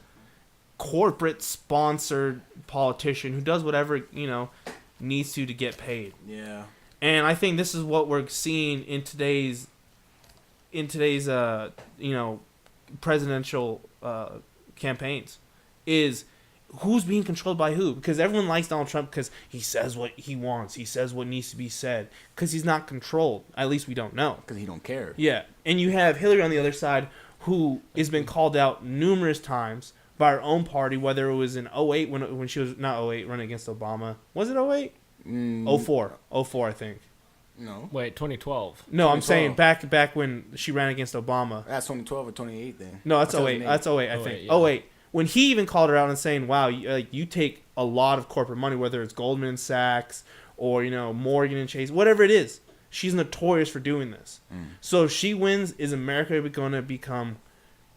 corporate sponsored politician who does whatever, you know, needs to get paid. Yeah. And I think this is what we're seeing in today's you know, presidential campaigns is who's being controlled by who, because everyone likes Donald Trump because he says what he wants, he says what needs to be said, because he's not controlled. At least we don't know, Because he don't care. yeah. And you have Hillary on the other side, who has been called out numerous times by her own party, whether it was in 08 when she was not 08 running against Obama. Was it 08? 04 I think. No. Wait, 2012. No, I'm saying 2012. back when she ran against Obama. That's 2012 or 28 then. No, that's 08. 2008. That's 08, I think. 08, yeah. 08. When he even called her out and saying, wow, you take a lot of corporate money, whether it's Goldman Sachs or, you know, Morgan and Chase, whatever it is. She's notorious for doing this. So if she wins, is America going to become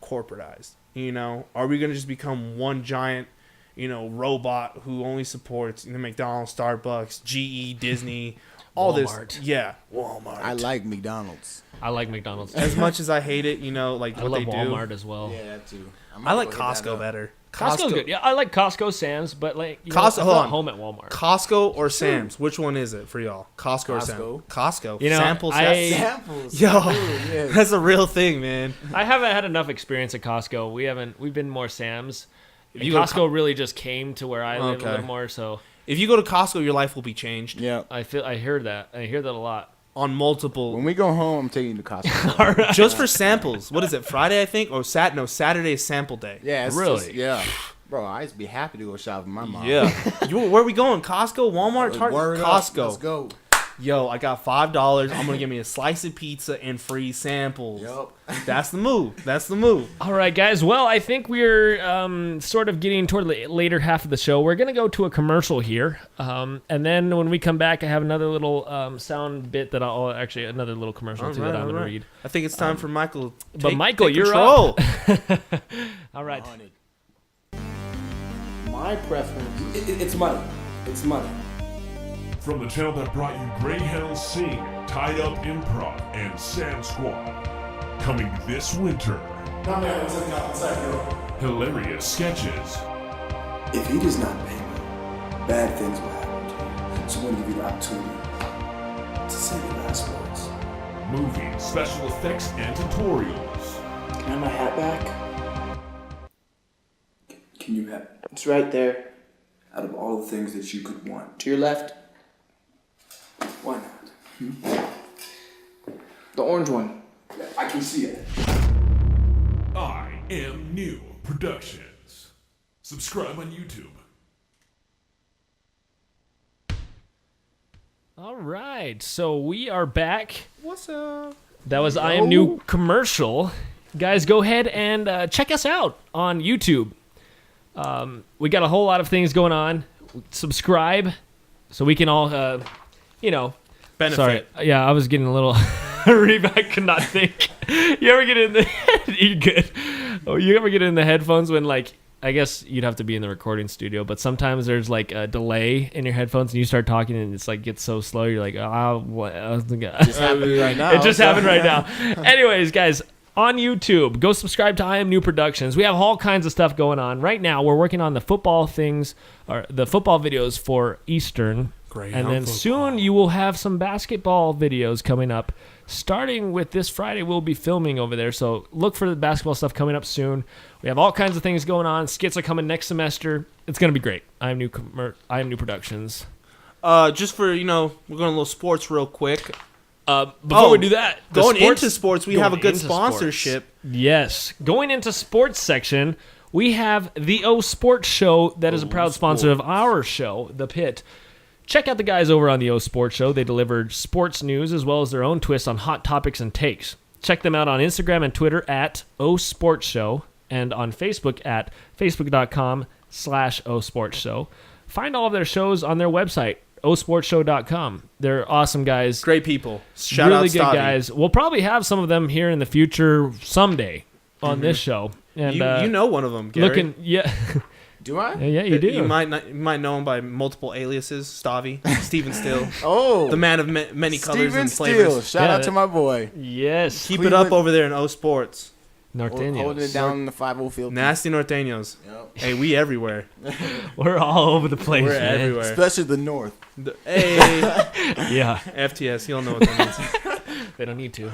corporatized? You know, are we going to just become one giant, you know, robot who only supports, you know, McDonald's, Starbucks, GE, Disney, all Walmart. this? Yeah, Walmart. I like McDonald's. I like McDonald's. As much as I hate it, you know, like I what love they do. Walmart as well. Yeah, that too. I like Costco better. Costco's good. Yeah, I like Costco, Sam's, but like Costco- I hold felt on. home at Walmart. Costco or Sam's? Which one is it for y'all? Costco or Costco. Sam's? Costco. You know, Sample I- Samples. Yo, Ooh, yeah. that's a real thing, man. I haven't had enough experience at Costco. We've been more Sam's. And you go to Costco really just came to where I live Okay. a little more, so If you go to Costco, your life will be changed Yeah. I hear that. I hear that a lot. on multiple. When we go home, I'm taking you to Costco. Just for samples. What is it? Friday, I think, or Saturday is sample day. Yeah, it's Really? just- yeah. Bro, I used to be happy to go shop with my mom. Yeah. Where are we going? Costco, Walmart, Target, Word up. Costco. Let's go. Yo, I got $5. I'm gonna give me a slice of pizza and free samples. Yup. That's the move. That's the move. All right, guys. Well, I think we're sort of getting toward the later half of the show. We're going to go to a commercial here. And then when we come back, I have another little sound bit that another little commercial too that I'm going to read. I think it's time for Michael. But Michael, take you're control. up. All right. My preference, it's money. It's money. From the channel that brought you Greyhound Sing, Tied Up Improv, and Sam Squad. Coming this winter. Hilarious sketches. If he does not pay me, bad things will happen to you. So I'm going to give you the opportunity to say your last words. Movies, special effects, and tutorials. Can I have my hat back? Can you have? It's right there. Out of all the things that you could want. To your left. Why not? The orange one. Yeah, I can see it. I Am New Productions. Subscribe on YouTube. All right. So we are back. What's up? That was I Am New commercial. Guys, go ahead and check us out on YouTube. We got a whole lot of things going on. Subscribe so we can all, Benefit. Sorry. Yeah, I was getting a little... I could not think. You ever get in the... You're good. Oh, you ever get in the headphones when, like... I guess you'd have to be in the recording studio, but sometimes there's, like, a delay in your headphones, and you start talking, and it's, like, gets so slow, you're like, oh, what? Just happening right now. It just happened right now. Anyways, guys, on YouTube, go subscribe to I Am New Productions. We have all kinds of stuff going on. Right now, we're working on the football things, or the football videos for Eastern. And then soon you will have some basketball videos coming up. Starting with this Friday, we'll be filming over there. So look for the basketball stuff coming up soon. We have all kinds of things going on. Skits are coming next semester. It's going to be great. I have new productions. Just for, we're going a little sports real quick. Before we do that, into sports, we have a good sponsorship. Yes. Going into sports section, we have the O Sports Show that is a proud sponsor of our show, The Pit. Check out the guys over on the O Sports Show. They deliver sports news as well as their own twist on hot topics and takes. Check them out on Instagram and Twitter at O Sports Show and on Facebook at facebook.com/O Sports Show. Find all of their shows on their website, osportshow.com. They're awesome guys. Great people. Shout really out good guys. We'll probably have some of them here in the future someday on this show. And you know one of them, Gary. Do I? Yeah, you do. You might know him by multiple aliases. Steven Still. Oh, the man of many colors and Steven flavors. Still. Shout out to my boy. Yes. Keep it up over there in O Sports. Norteños. Holding it down in the 5-0 field. Nasty Norteños. Yep. Hey, we everywhere. We're all over the place. We're man. everywhere. Especially the north. Hey. Yeah. FTS. You don't know what that means. They don't need to.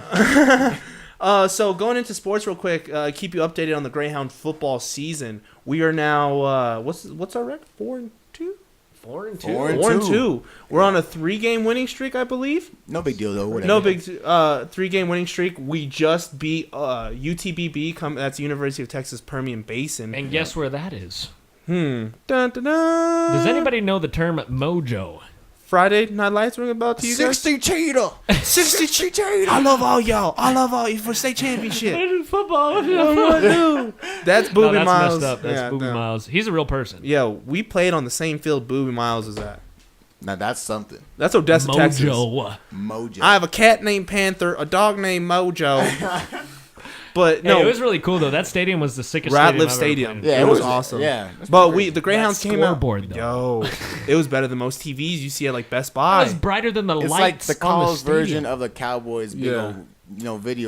So going into sports real quick, keep you updated on the Greyhound football season. We are now what's our record? 4-2. 4-2. 4-2. We're on a 3-game winning streak, I believe. No big deal though. Whatever. No big 3-game winning streak. We just beat UTBB. That's University of Texas Permian Basin. And guess where that is? Dun, dun, dun. Does anybody know the term mojo? Friday Night Lights ring a bell to you guys? 60 cheetah. 60 cheetah. I love all y'all. I love all you for state championship. Football. That's Booby that's Miles. messed up. That's Booby Miles. He's a real person. Yo, we played on the same field Booby Miles is at. Now that's something. That's Odessa, Texas. Mojo. I have a cat named Panther, a dog named Mojo. But no, it was really cool though. That stadium was the sickest Ratliff stadium. Yeah, it was awesome. Yeah, but the Greyhounds came out. Scoreboard, though. Yo, it was better than most TVs you see at like Best It Buy. was brighter than the It's lights like the on the college stadium. version of the Cowboys video.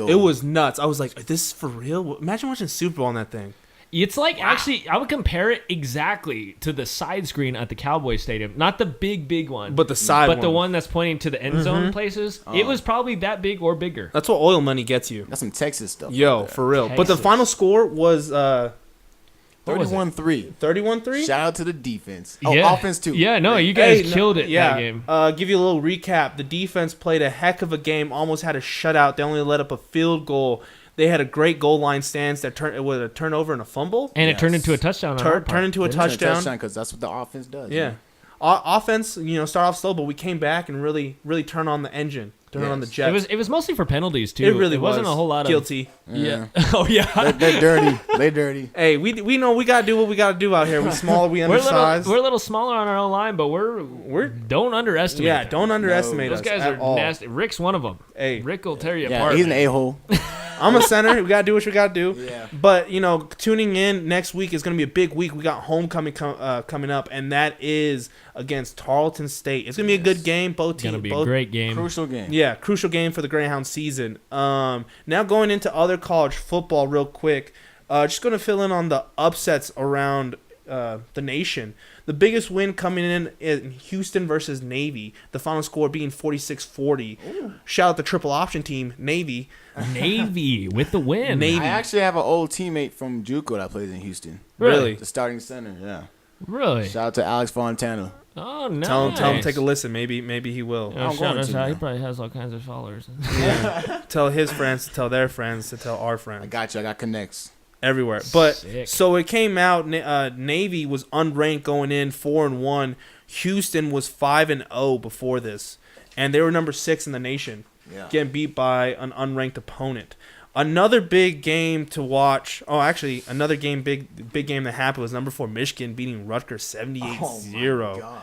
It was nuts. I was like, "This is for real." Imagine watching Super Bowl on that thing. It's like actually, I would compare it exactly to the side screen at the Cowboys Stadium, not the big one, But the side but one. the one that's pointing to the end zone places. It was probably that big or bigger. That's what oil money gets you. That's some Texas stuff. Yo, right for real. Texas. But the final score was 31-3. 31-3. Shout out to the defense. Oh, Yeah. offense too. Yeah, no, you guys killed it that game. Give you a little recap. The defense played a heck of a game. Almost had a shutout. They only let up a field goal. They had a great goal line stance that turned with a turnover and a fumble. And it turned into a touchdown. Turned into a touchdown. Because that's what the offense does. Yeah. Offense, start off slow, but we came back and really turn on the engine. Turn on the jet. It was mostly for penalties too. It really wasn't a whole lot of guilty. Yeah. Oh yeah. They're dirty. They dirty. Hey, we know we gotta do what we gotta do out here. We're small, we undersized. We're a little smaller on our own line, but we're don't underestimate. Yeah, them. don't underestimate Those us. guys at are all. nasty. Rick's one of them. Hey, Rick will tear you Yeah, apart. he's an man. a-hole. I'm a center. We gotta do what we gotta do. Yeah. But tuning in next week is gonna be a big week. We got homecoming coming up, and that is against Tarleton State. It's gonna be a good game. Both It's teams. gonna be a great game. Crucial game. Yeah, crucial game for the Greyhound season. Now going into other college football real quick. Just gonna fill in on the upsets around the nation. The biggest win coming in Houston versus Navy. The final score being 46-40. Shout out the triple option team, Navy. Navy with the win. Navy. I actually have an old teammate from JUCO that plays in Houston. Really? The starting center, yeah. Really? Shout out to Alex Fontana. Oh no. Tell him take a listen. Maybe he will. Yeah, I'm going to he now. probably has all kinds of followers. Tell his friends to tell their friends to tell our friends. I got you. I got connects. Everywhere. But Sick. so it came out. Navy was unranked going in 4-1. Houston was 5-0 before this, and they were number 6 in the nation, getting beat by an unranked opponent. Another big game to watch. Oh, actually, another game big game that happened was number 4 Michigan beating Rutgers 78-0. Oh my God.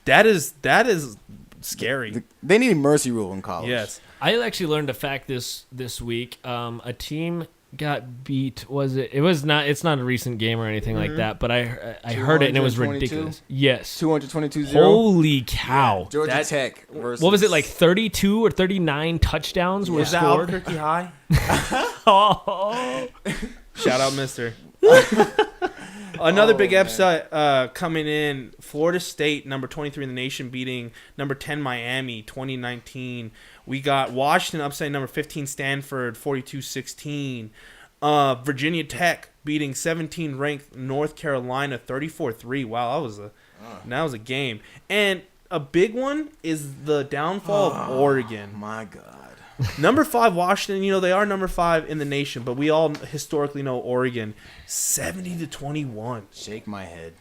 That is scary. They need a mercy rule in college. Yes. I actually learned a fact this week. A team got beat. It's not a recent game or anything like that, but I heard it and it was 222? ridiculous. Yes. 222-0. Holy cow. Georgia Tech versus... What was it, like 32 or 39 touchdowns were Was that scored? Albuquerque High? Oh. Shout out, mister. Another big upset coming in. Florida State, number 23 in the nation, beating number 10 Miami, 2019. We got Washington upsetting number 15 Stanford, 42-16. Virginia Tech beating 17-ranked North Carolina, 34-3. Wow, that was a game. And a big one is the downfall of Oregon. My God. Number 5 Washington, they are number 5 in the nation, but we all historically know Oregon, 70-21. Shake my head.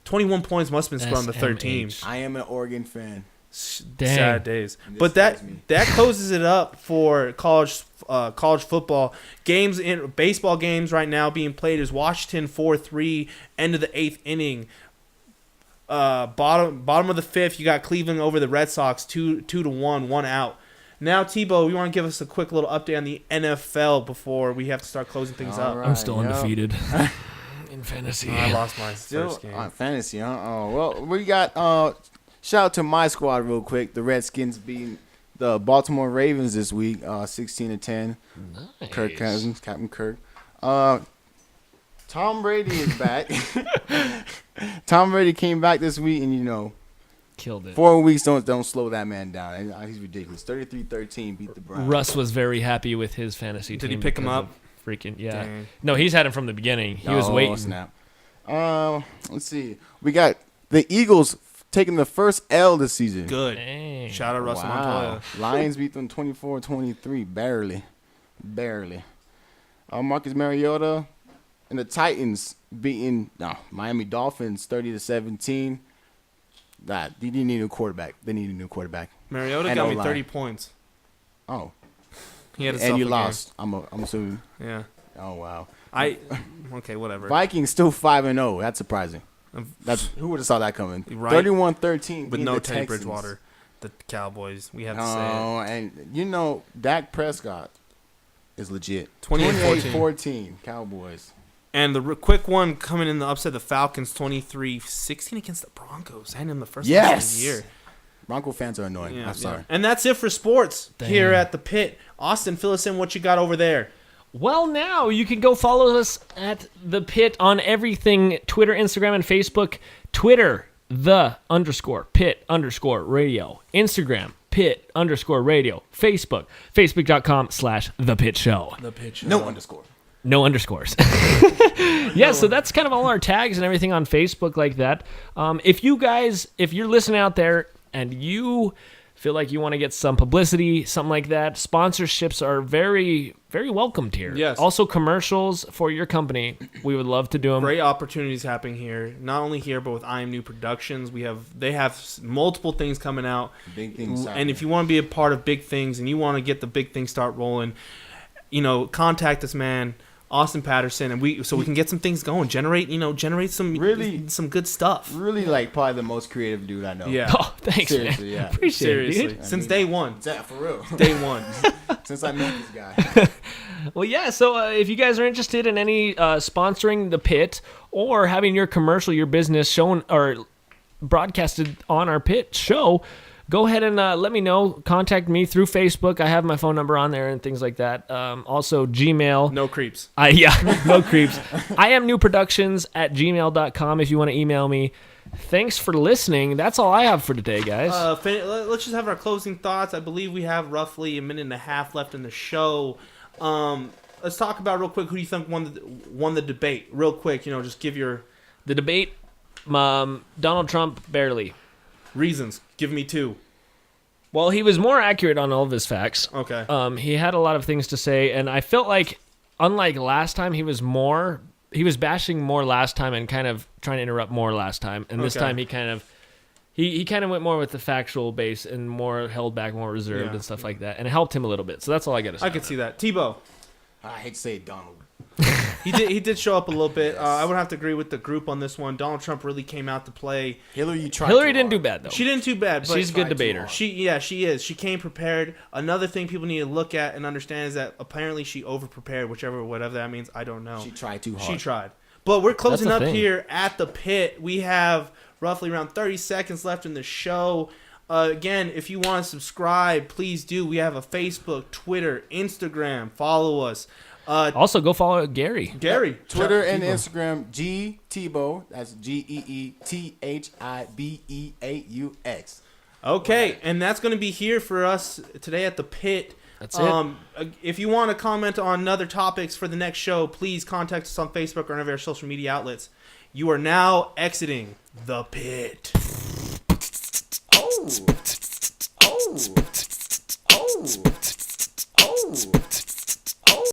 21 points must have been scored on the third team. I am an Oregon fan. Dang. Sad days. But that closes it up for college football. Baseball games right now being played is Washington 4-3, end of the 8th inning. Bottom of the 5th, you got Cleveland over the Red Sox, 2-1, 1 out. Now, Tebow, you want to give us a quick little update on the NFL before we have to start closing things up? Right, I'm still undefeated in fantasy. I lost my first game. Fantasy, huh? Oh, well, we got shout out to my squad real quick. The Redskins beating the Baltimore Ravens this week, 16-10. Nice. Kirk Cousins, Captain Kirk. Tom Brady is back. Tom Brady came back this week, and Killed it. 4 weeks don't slow that man down. He's ridiculous. 33-13 beat the Browns. Russ was very happy with his fantasy team. Did he pick him up? Freaking, yeah. Dang. No, he's had him from the beginning. He was waiting. Snap. Let's see. We got the Eagles taking the first L this season. Good. Dang. Shout out Russell Montoya. Lions beat them 24-23. Barely. Marcus Mariota and the Titans beating Miami Dolphins 30-17. They need a new quarterback. Mariota And got me O-line. 30 points. Oh. He had a And you game. lost. I'm assuming. Yeah. Oh, wow. Okay, whatever. Vikings still 5-0. That's surprising. Who would have saw that coming? Right. 31-13 With no the Teddy Texans. Bridgewater. The Cowboys. We have to say Oh, and Dak Prescott is legit. 28-14. 28-14 Cowboys. And the quick one coming in the upset, the Falcons 23-16 against the Broncos. Handing them the first win of the year. Bronco fans are annoying. Yeah, I'm sorry. And that's it for sports Damn. here at the Pit. Austin, fill us in what you got over there. Well, now you can go follow us at The Pit on everything, Twitter, Instagram, and Facebook. Twitter, _Pit_radio. Instagram, Pit_radio. Facebook, Facebook.com/ThePitShow. The pitch. No underscore. No underscores. Yeah, so that's kind of all our tags and everything on Facebook like that. If you're listening out there and you feel like you want to get some publicity, something like that, sponsorships are very, very welcomed here. Yes. Also, commercials for your company. We would love to do them. Great opportunities happening here. Not only here, but with I Am New Productions. They have multiple things coming out. Big things. And if you want to be a part of big things and you want to get the big things start rolling, contact us, man. Austin Patterson, and we can get some things going. Generate some good stuff. Really, probably the most creative dude I know. Yeah. Oh, thanks, Seriously, man. yeah. Appreciate Seriously. it, dude. Since day one. Yeah, for real. Day one. Since I met this guy. Well, yeah, so if you guys are interested in any sponsoring The Pit or having your commercial, your business shown or broadcasted on our Pit show, go ahead and let me know. Contact me through Facebook. I have my phone number on there and things like that. Also, Gmail. No creeps. No creeps. I am newproductions@gmail.com if you want to email me. Thanks for listening. That's all I have for today, guys. Let's just have our closing thoughts. I believe we have roughly a minute and a half left in the show. Let's talk about real quick who do you think won the debate. Real quick, just give your The debate, Donald Trump, barely. reasons. Give me 2. Well, he was more accurate on all of his facts. Okay. He had a lot of things to say, and I felt like, unlike last time, he was bashing more last time and kind of trying to interrupt more last time. And this time he kind of went more with the factual base and more held back, more reserved and stuff like that. And it helped him a little bit. So that's all I got to say. I could see that. Tebow. I hate to say it, Donald. He did show up a little bit. I would have to agree with the group on this one. Donald Trump really came out to play. Hillary didn't do bad, though. She didn't do bad. But She's a good debater. She is. She came prepared. Another thing people need to look at and understand is that apparently she over-prepared, whatever that means. I don't know. She tried too hard. She tried. But we're closing That's up the thing. here at the Pit. We have roughly around 30 seconds left in the show. Again, if you want to subscribe, please do. We have a Facebook, Twitter, Instagram. Follow us. Also, go follow Gary. Twitter and Instagram, G Thibeaux. That's GEETHIBEAUX. Okay, and that's going to be here for us today at the pit. That's it. If you want to comment on other topics for the next show, please contact us on Facebook or any of our social media outlets. You are now exiting the pit. Oh.